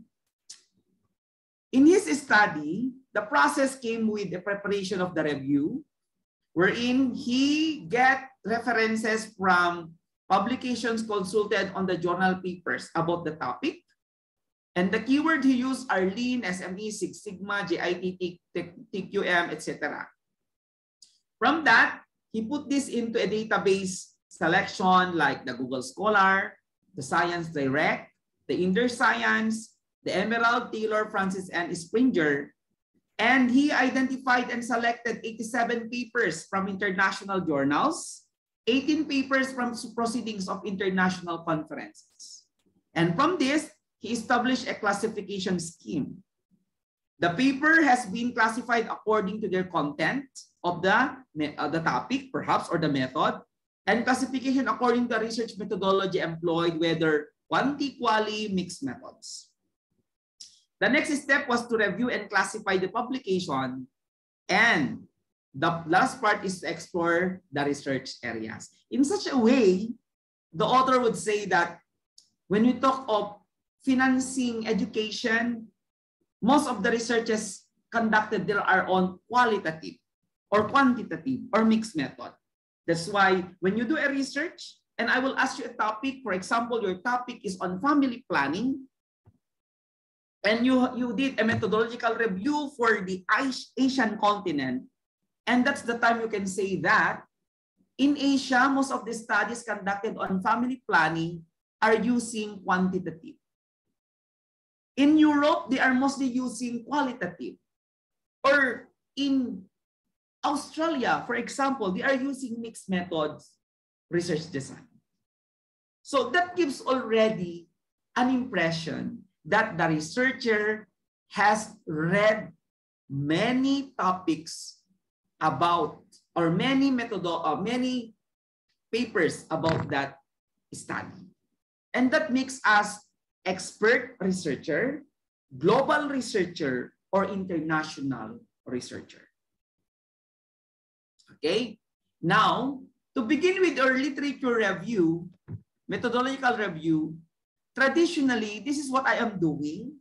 In his study, the process came with the preparation of the review, wherein he get references from publications consulted on the journal papers about the topic. And the keyword he used are Lean, SME, Six Sigma, JIT, TQM, etc. From that, he put this into a database selection like the Google Scholar, the Science Direct, the Inter Science, the Emerald, Taylor, Francis, and Springer. And he identified and selected 87 papers from international journals 18 papers from proceedings of international conferences. And from this, he established a classification scheme. The paper has been classified according to their content of the topic, perhaps, or the method, and classification according to the research methodology employed, whether quanti, quali, mixed methods. The next step was to review and classify the publication, and the last part is to explore the research areas. In such a way, the author would say that when we talk of financing education, most of the researches conducted there are on qualitative or quantitative or mixed method. That's why when you do a research, and I will ask you a topic, for example, your topic is on family planning, and you did a methodological review for the Asian continent, and that's the time you can say that in Asia, most of the studies conducted on family planning are using quantitative. In Europe, they are mostly using qualitative. Or in Australia, for example, they are using mixed methods research design. So that gives already an impression that the researcher has read many topics about, or many papers about that study. And that makes us expert researcher, global researcher, or international researcher. Okay, now to begin with our literature review, methodological review, traditionally, this is what I am doing.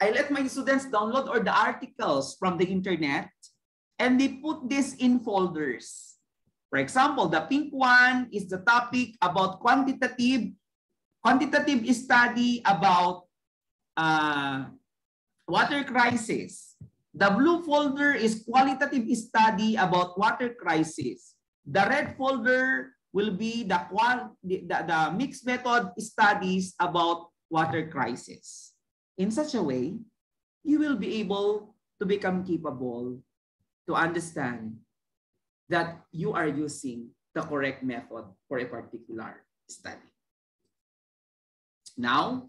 I let my students download all the articles from the internet, and they put this in folders. For example, the pink one is the topic about quantitative study about water crisis. The blue folder is qualitative study about water crisis. The red folder will be the mixed method studies about water crisis. In such a way, you will be able to become capable to understand that you are using the correct method for a particular study. Now,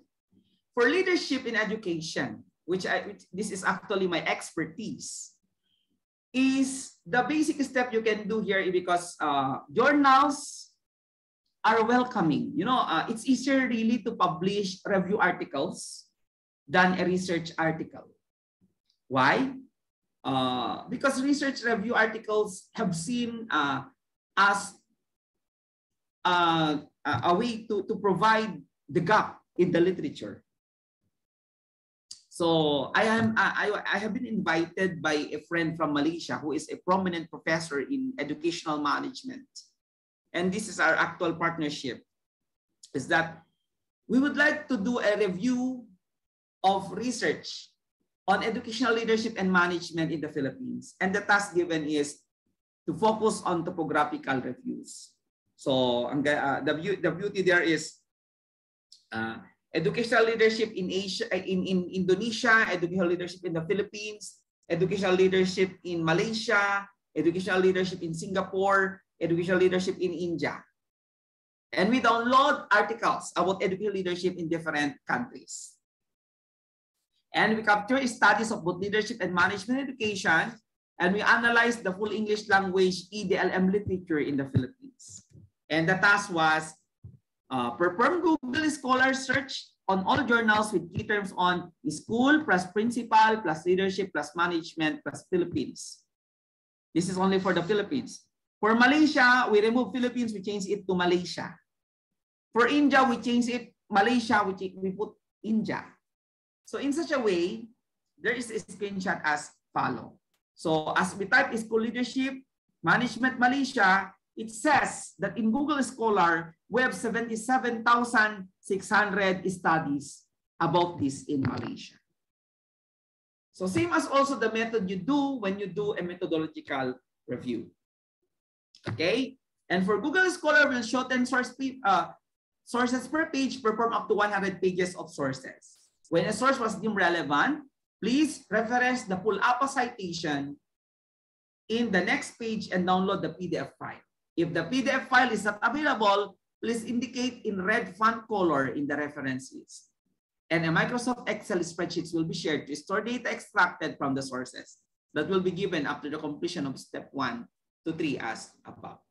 for leadership in education, which this is actually my expertise, is the basic step you can do here, because journals are welcoming. You know, it's easier really to publish review articles than a research article. Why? Because research review articles have seen as a way to provide the gap in the literature. So I have been invited by a friend from Malaysia who is a prominent professor in educational management. And this is our actual partnership, is that we would like to do a review of research on educational leadership and management in the Philippines. And the task given is to focus on topographical reviews. So the beauty there is educational leadership in Asia, in Indonesia, educational leadership in the Philippines, educational leadership in Malaysia, educational leadership in Singapore, educational leadership in India. And we download articles about educational leadership in different countries. And we capture studies of both leadership and management education, and we analyze the full English language EDLM literature in the Philippines. And the task was perform Google Scholar search on all journals with key terms on school plus principal plus leadership plus management plus Philippines. This is only for the Philippines. For Malaysia, we remove Philippines, we change it to Malaysia. For India, we change it Malaysia, we put India. So in such a way, there is a screenshot as follow. So as we type school leadership, management Malaysia, it says that in Google Scholar, we have 77,600 studies about this in Malaysia. So same as also the method you do when you do a methodological review. Okay? And for Google Scholar, we'll shorten sources per page, perform up to 100 pages of sources. When a source was deemed relevant, please reference the full APA citation in the next page and download the PDF file. If the PDF file is not available, please indicate in red font color in the reference list. And a Microsoft Excel spreadsheet will be shared to store data extracted from the sources that will be given after the completion of step 1 to 3 as above.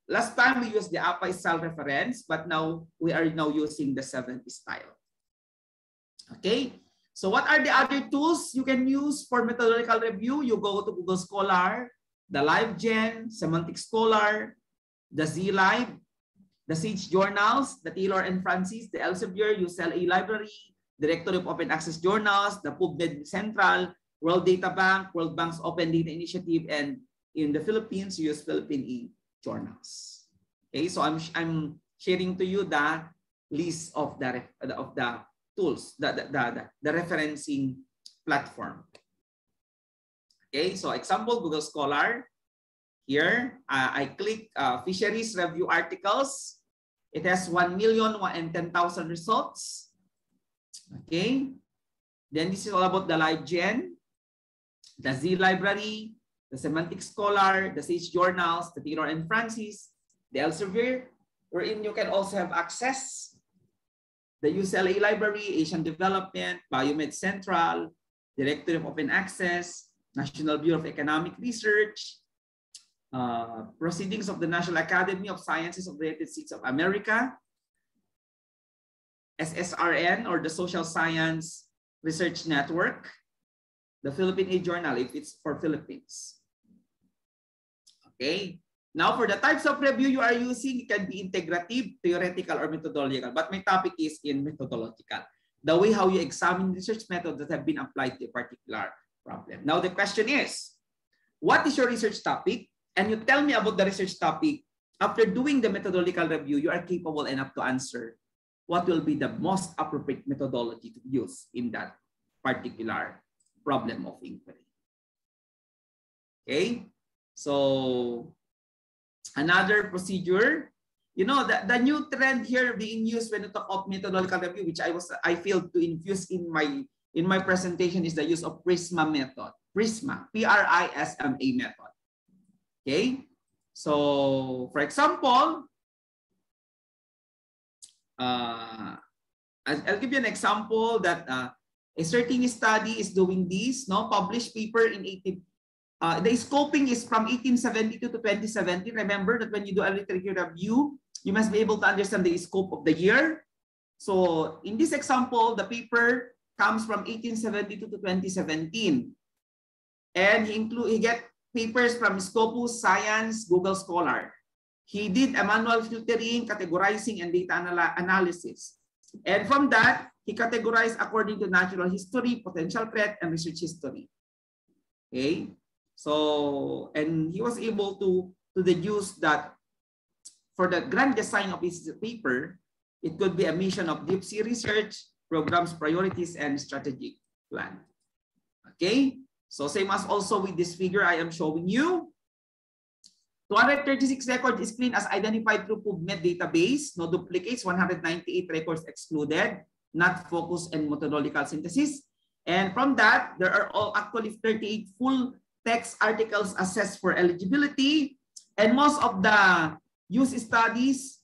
Last time we used the APA style reference, but now we are using the 70 style. Okay, so what are the other tools you can use for methodological review? You go to Google Scholar, the LiveGen, Semantic Scholar, the ZLive, the Sage Journals, the Taylor and Francis, the Elsevier, UCLA Library, Directory of Open Access Journals, the PubMed Central, World Data Bank, World Bank's Open Data Initiative, and in the Philippines, use Philippine e-journals. Okay, so I'm sharing to you the list of the tools, the referencing platform. Okay, so example, Google Scholar. Here, I click fisheries review articles. It has 1,010,000 results. Okay. Then this is all about the LiveGen, the Z Library, the Semantic Scholar, the Sage Journals, the Taylor and Francis, the Elsevier, wherein you can also have access. The UCLA Library, Asian Development, Biomed Central, Directory of Open Access, National Bureau of Economic Research, Proceedings of the National Academy of Sciences of the United States of America, SSRN, or the Social Science Research Network, the Philippine e-journal if it's for Philippines. Okay, now for the types of review you are using, it can be integrative, theoretical, or methodological, but my topic is in methodological, the way how you examine research methods that have been applied to a particular problem. Now the question is, what is your research topic? And you tell me about the research topic. After doing the methodological review, you are capable enough to answer what will be the most appropriate methodology to use in that particular problem of inquiry. Okay, so another procedure, you know, the new trend here being used when you talk of methodological review, which I failed to infuse in my presentation, is the use of PRISMA method. PRISMA, P-R-I-S-M-A method. Okay, so for example, I'll give you an example that a certain study is doing this, no, published paper in the scoping is from 1872 to 2017. Remember that when you do a literature review, you must be able to understand the scope of the year. So in this example, the paper comes from 1872 to 2017, and he get papers from Scopus, Science, Google Scholar. He did a manual filtering, categorizing, and data analysis. And from that, he categorized according to natural history, potential threat, and research history. Okay, so, and he was able to deduce that for the grand design of his paper, it could be a mission of deep sea research, programs, priorities, and strategic plan. Okay. So same as also with this figure I am showing you. 236 records is clean as identified through PubMed database. No duplicates, 198 records excluded, not focus and methodological synthesis. And from that, there are all actually 38 full text articles assessed for eligibility. And most of the use studies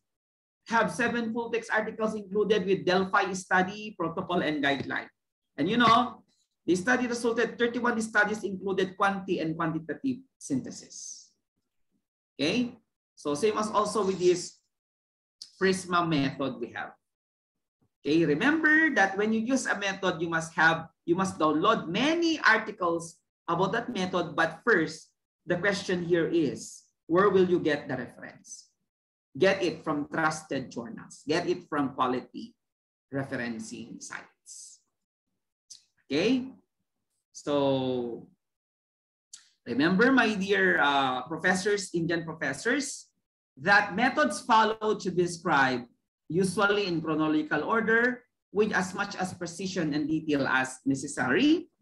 have 7 full text articles included with Delphi study, protocol, and guideline. And you know, the study resulted 31 studies included quanti and quantitative synthesis. Okay, so same as also with this PRISMA method we have. Okay, remember that when you use a method, you must download many articles about that method. But first, the question here is, where will you get the reference? Get it from trusted journals. Get it from quality referencing sites. Okay, so remember, my dear professors, Indian professors, that methods followed should be described usually in chronological order with as much as precision and detail as necessary.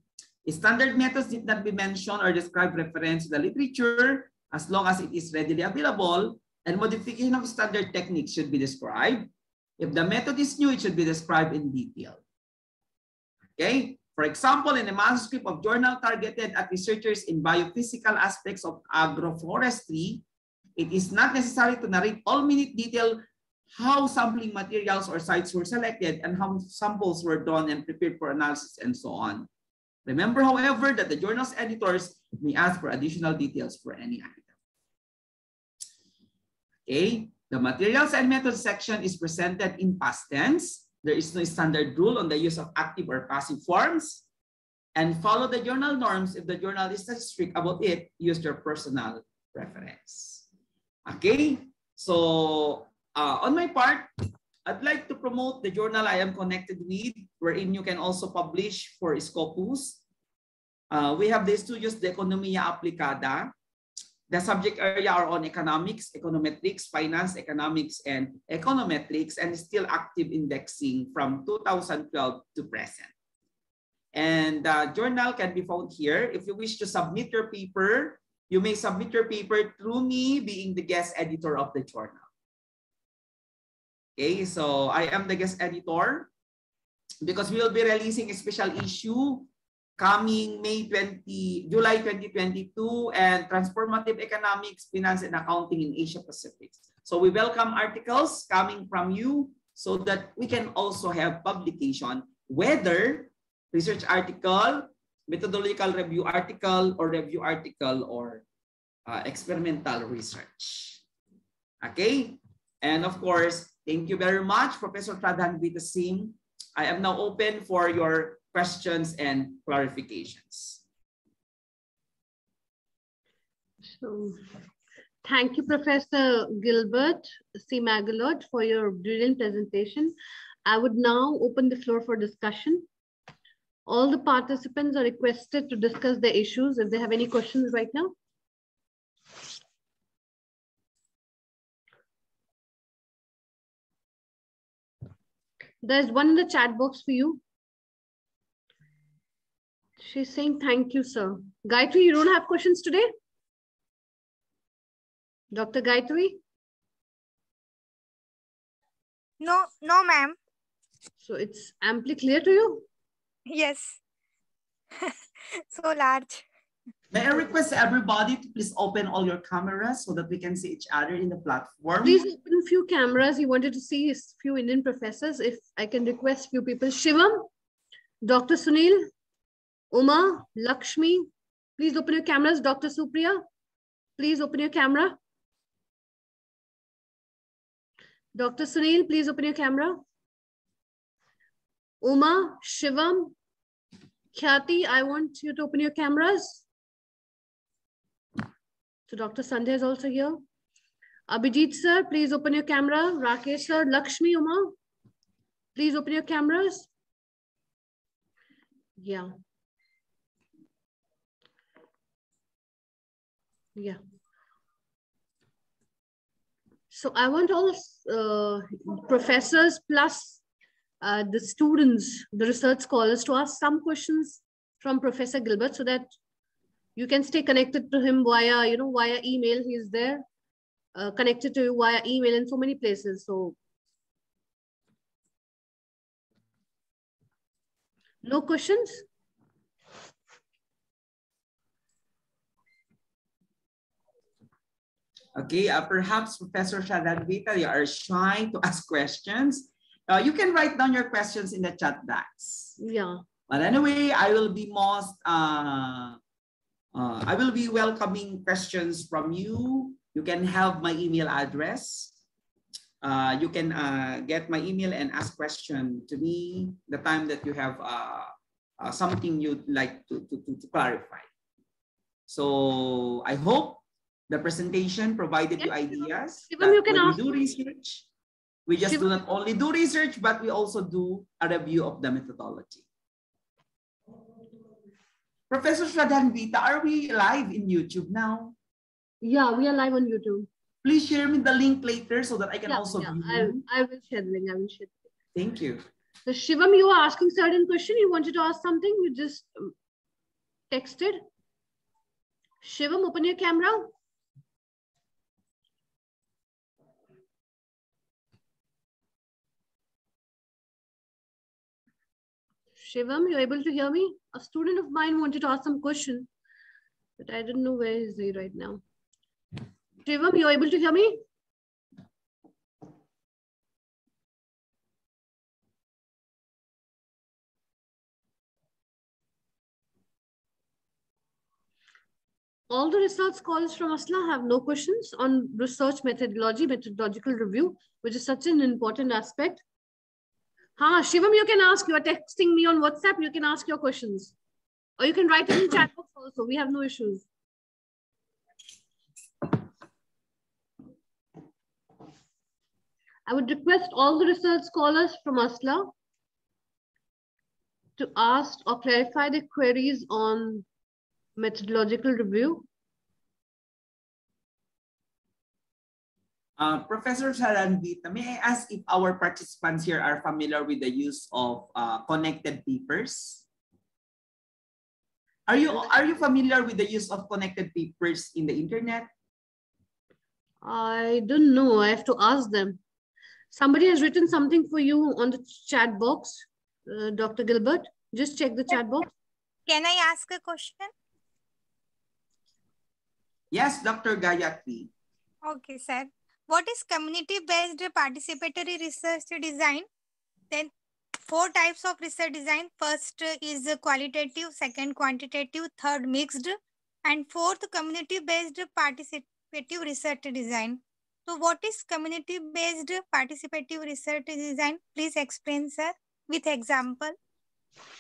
Standard methods did not be mentioned or describe reference to the literature as long as it is readily available, and modification of standard techniques should be described. If the method is new, it should be described in detail. Okay. For example, in a manuscript of journal targeted at researchers in biophysical aspects of agroforestry, It is not necessary to narrate all minute detail how sampling materials or sites were selected and how samples were done and prepared for analysis and so on. Remember, however, that the journal's editors may ask for additional details for any item. Okay, the materials and methods section is presented in past tense. There is no standard rule on the use of active or passive forms. And follow the journal norms. If the journal is strict about it, use your personal preference. Okay, so on my part, I'd like to promote the journal I am connected with, wherein you can also publish for Scopus. We have the studios de Economia Aplicada. The subject area are on economics, econometrics, finance, economics, and econometrics, and still active indexing from 2012 to present. And the journal can be found here. If you wish to submit your paper, you may submit your paper through me being the guest editor of the journal. Okay, so I am the guest editor because we will be releasing a special issue coming July 2022, and Transformative Economics, Finance, and Accounting in Asia Pacific. So we welcome articles coming from you so that we can also have publication, whether research article, methodological review article, or experimental research. Okay, and of course, thank you very much, Professor Pradhan Vita Singh. I am now open for your questions and clarifications. So, thank you, Professor Gilbert C. Macleod, for your brilliant presentation. I would now open the floor for discussion. All the participants are requested to discuss the issues if they have any questions right now. There's one in the chat box for you. She's saying, thank you, sir. Gayatri, you don't have questions today? Dr. Gayatri? No, ma'am. So it's amply clear to you? Yes. So large. May I request everybody to please open all your cameras so that we can see each other in the platform? Please open a few cameras. He wanted to see his few Indian professors. If I can request few people. Shivam, Dr. Sunil, Uma, Lakshmi, please open your cameras. Dr. Supriya, please open your camera. Dr. Sunil, please open your camera. Uma, Shivam, Khyati, I want you to open your cameras. So Dr. Sandhya is also here. Abhijit sir, please open your camera. Rakesh sir, Lakshmi, Uma, please open your cameras. Yeah. Yeah. So I want all professors plus the students, the research scholars, to ask some questions from Professor Gilbert so that you can stay connected to him via, via email. He's there, connected to you via email in so many places. So no questions? Okay, perhaps Professor Pradhan Vita, you are shy to ask questions. You can write down your questions in the chat box. Yeah. But anyway, I will be welcoming questions from you. You can have my email address. You can get my email and ask question to me the time that you have something you'd like to clarify. So I hope the presentation provided you ideas. Shivam, you can when ask. we do research, we just Shivam, do not only do research, but we also do a review of the methodology. Professor Pradhan Vita, are we live in YouTube now? Yeah, we are live on YouTube. Please share me the link later so that I can also view. I will share the link. I will share the link. Thank you. So Shivam, you were asking certain question. You wanted to ask something. You just texted. Shivam, open your camera. Shivam, you're able to hear me? A student of mine wanted to ask some question, but I don't know where is he right now. Shivam, you're able to hear me? All the research scholars from ASLA have no questions on research methodology, methodological review, which is such an important aspect. Shivam, you can ask. You are texting me on WhatsApp. You can ask your questions. Or you can write it in chat box also. We have no issues. I would request all the research scholars from ASLA to ask or clarify their queries on methodological review. Professor Sarandita, may I ask if our participants here are familiar with the use of connected papers? Are you familiar with the use of connected papers in the internet? I don't know. I have to ask them. Somebody has written something for you on the chat box, Dr. Gilbert. Just check the chat box. Can I ask a question? Yes, Dr. Gayatri. Okay, sir. What is community-based participatory research design? Then 4 types of research design. First is qualitative, second quantitative, third mixed, and fourth community-based participative research design. So what is community-based participative research design? Please explain, sir, with example.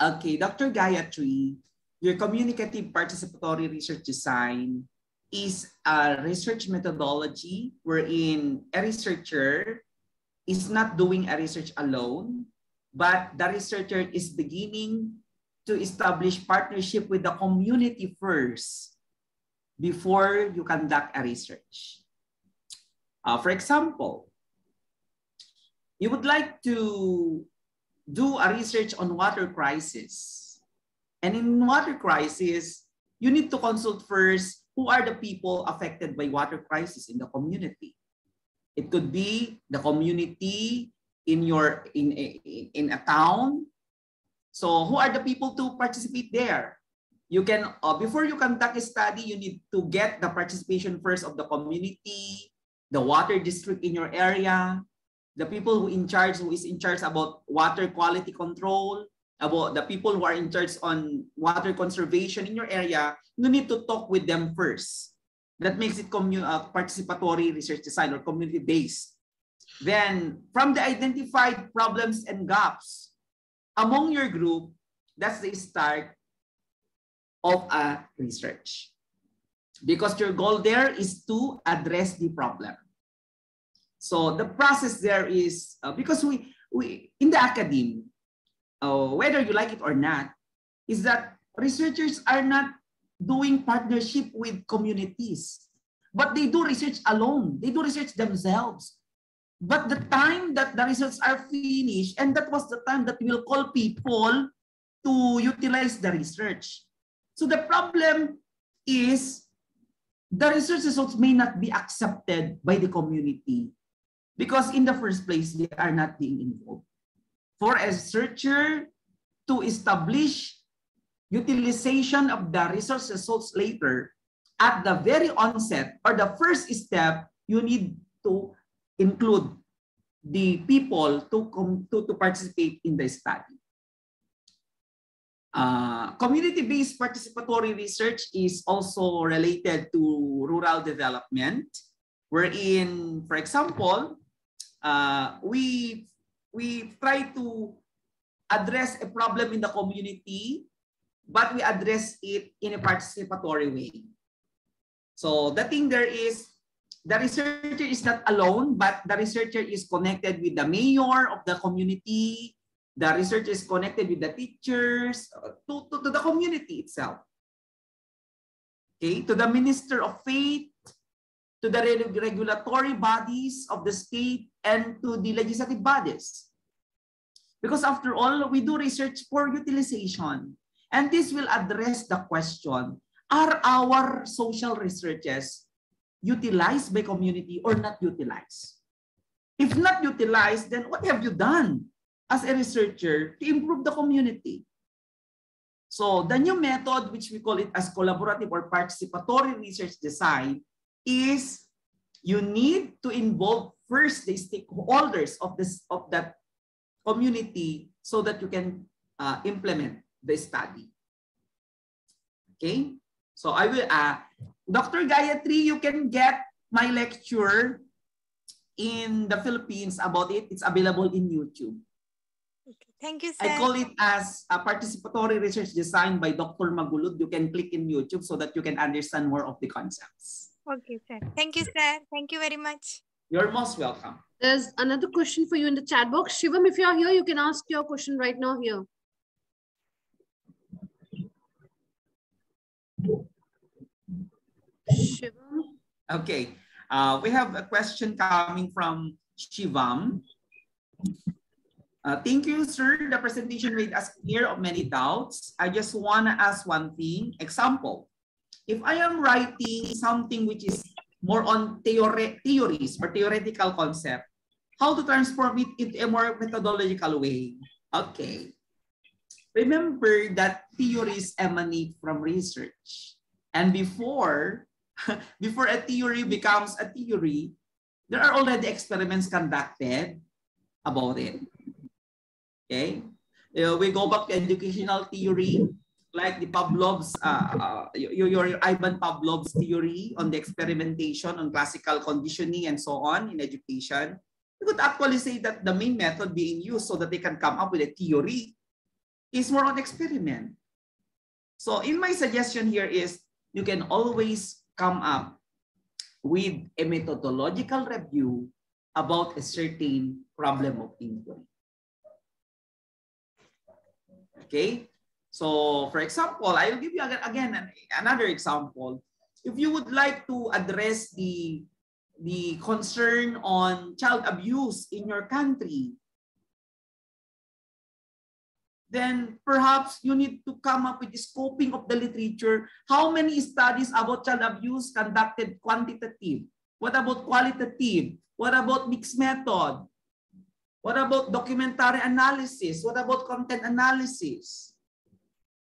Okay, Dr. Gayatri, your communicative participatory research design is a research methodology wherein a researcher is not doing a research alone, but the researcher is beginning to establish partnership with the community first before you conduct a research. For example, you would like to do a research on water crisis. And in water crisis, you need to consult first who are the people affected by water crisis in the community. It could be the community in a town. So who are the people to participate there? You can, before you conduct a study, you need to get the participation first of the community, the water district in your area, the people who is in charge about water quality control, about the people who are in charge on water conservation in your area. You need to talk with them first. That makes it participatory research design or community-based. Then from the identified problems and gaps among your group, that's the start of a research. Because your goal there is to address the problem. So the process there is, because we in the academe, whether you like it or not, is that researchers are not doing partnership with communities, but they do research alone. They do research themselves. But the time that the results are finished, and that was the time that we'll call people to utilize the research. So the problem is the research results may not be accepted by the community because in the first place, they are not being involved. For a researcher to establish utilization of the research results later, at the very onset or the first step, you need to include the people to participate in the study. Community-based participatory research is also related to rural development, wherein, for example, we try to address a problem in the community, but we address it in a participatory way. So the thing there is, the researcher is not alone, but the researcher is connected with the mayor of the community. The researcher is connected with the teachers, to the community itself. Okay, to the minister of faith, to the regulatory bodies of the state, and to the legislative bodies. Because after all, we do research for utilization. And this will address the question, are our social researches utilized by community or not utilized? If not utilized, then what have you done as a researcher to improve the community? So the new method, which we call it as collaborative or participatory research design, is you need to involve first the stakeholders of that community so that you can implement the study. Okay, so I will, Dr. Gayatri, you can get my lecture in the Philippines about it. It's available in YouTube. Okay. Thank you, sir. I call it as a participatory research design by Dr. Magulud. You can click in YouTube so that you can understand more of the concepts. Okay, sir. Thank you, sir. Thank you very much. You're most welcome. There's another question for you in the chat box. Shivam, if you're here, you can ask your question right now here. Shivam. Okay, we have a question coming from Shivam. Thank you, sir. The presentation made us clear of many doubts. I just want to ask one thing. Example, if I am writing something which is more on theories or theoretical concept, how to transform it into a more methodological way? Okay. Remember that theories emanate from research. And before a theory becomes a theory, there are already experiments conducted about it. Okay, we go back to educational theory, like the Pavlov's, your Ivan Pavlov's theory on the experimentation on classical conditioning and so on in education. You could actually say that the main method being used so that they can come up with a theory is more on experiment. So in my suggestion here is you can always come up with a methodological review about a certain problem of inquiry. Okay, so for example, I will give you again another example. If you would like to address the concern on child abuse in your country, then perhaps you need to come up with the scoping of the literature. How many studies about child abuse conducted quantitative? What about qualitative? What about mixed method? What about documentary analysis? What about content analysis?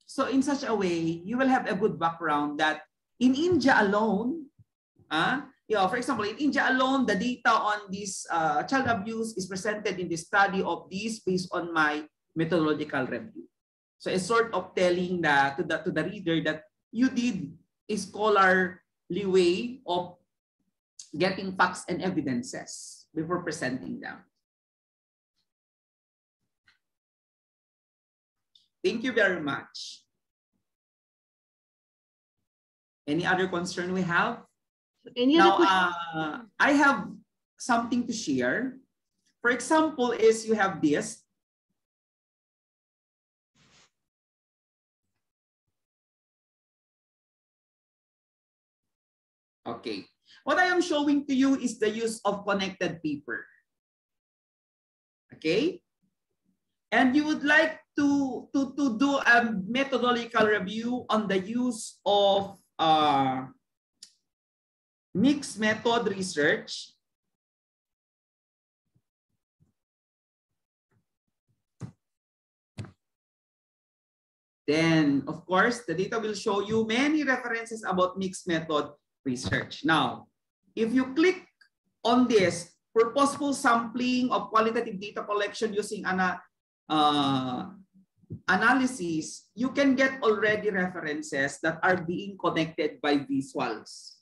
So in such a way, you will have a good background that in India alone, for example, in India alone, the data on this child abuse is presented in the study of this based on my methodological review. So it's sort of telling to the reader that you did a scholarly way of getting facts and evidences before presenting them. Thank you very much. Any other concern we have? Any now, other questions? I have something to share. For example, is you have this. Okay. What I am showing to you is the use of connected paper. Okay. And you would like to do a methodological review on the use of mixed method research. Then, of course, the data will show you many references about mixed method research. Now, if you click on this purposeful sampling of qualitative data collection using analysis, you can get already references that are being connected by visuals.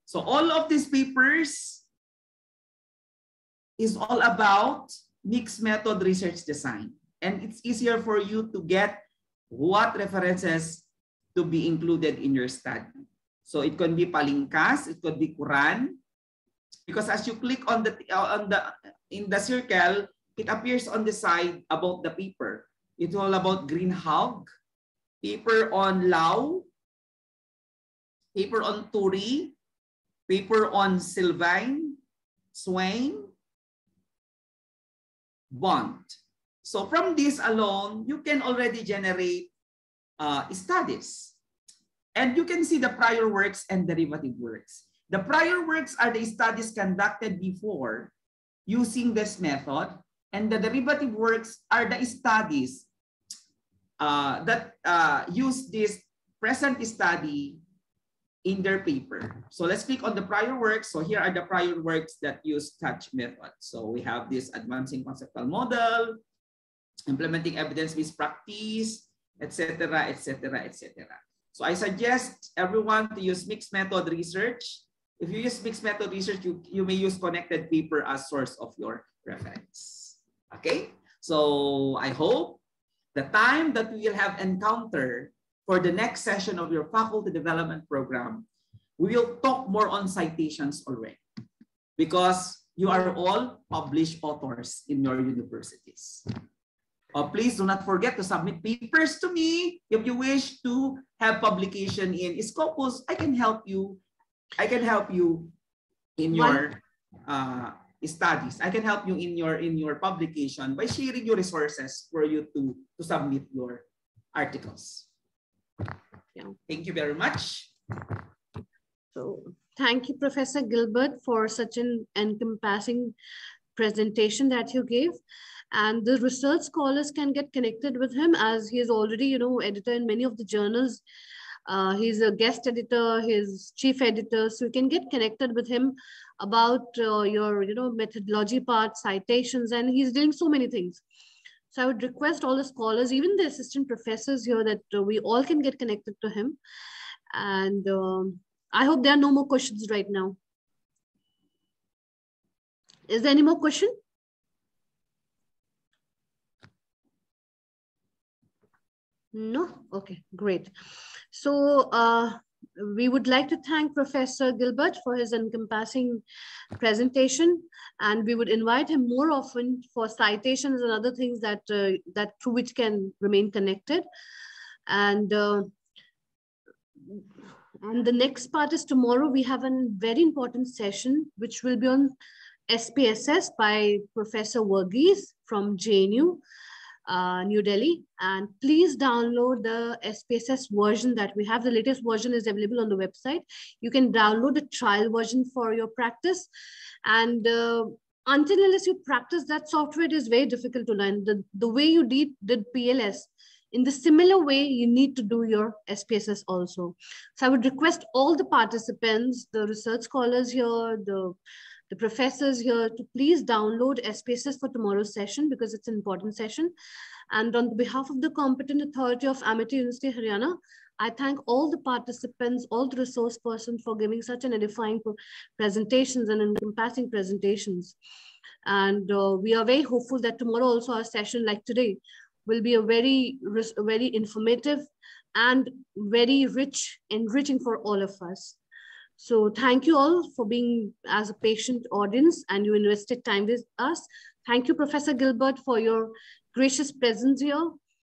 So all of these papers is all about mixed method research design. And it's easier for you to get what references to be included in your study. So it can be palingkas, it could be Quran, because as you click on in the circle, it appears on the side about the paper. It's all about Greenhalgh, paper on Lau, paper on Turi, paper on Sylvain, Swain, Bond. So from this alone, you can already generate studies. And you can see the prior works and derivative works. The prior works are the studies conducted before using this method, and the derivative works are the studies that use this present study in their paper. So let's click on the prior works. So here are the prior works that use touch method. So we have this advancing conceptual model, implementing evidence-based practice, etc., etc., etc. So I suggest everyone to use mixed method research. If you use mixed method research, you may use connected paper as source of your reference. Okay, so I hope the time that we will have encounter for the next session of your faculty development program, we will talk more on citations already, because you are all published authors in your universities. Please do not forget to submit papers to me. If you wish to have publication in Scopus, I can help you. I can help you in your studies. I can help you in your publication by sharing your resources for you to submit your articles. Yeah. Thank you very much. So thank you, Professor Gilbert, for such an encompassing presentation that you gave. And the research scholars can get connected with him, as he is already, editor in many of the journals. He's a guest editor, he's chief editor, so you can get connected with him about your, methodology part, citations, and he's doing so many things. So I would request all the scholars, even the assistant professors here, that we all can get connected to him. And I hope there are no more questions right now. Is there any more question? No? Okay, great. So we would like to thank Professor Gilbert for his encompassing presentation, and we would invite him more often for citations and other things that through which can remain connected. And the next part is tomorrow. We have a very important session which will be on SPSS by Professor Varghese from JNU. New Delhi, and please download the SPSS version that we have. The latest version is available on the website. You can download the trial version for your practice, and unless you practice that software, it is very difficult to learn. The way you did PLS, in the similar way, you need to do your SPSS also. So I would request all the participants, the research scholars here, the professors here, to please download SPSS for tomorrow's session, because it's an important session. And on behalf of the competent authority of Amity University, Haryana, I thank all the participants, all the resource persons for giving such an edifying presentations and encompassing presentations. And we are very hopeful that tomorrow also our session like today will be a very informative and very enriching for all of us. So thank you all for being as a patient audience, and you invested time with us. Thank you, Professor Gilbert, for your gracious presence here.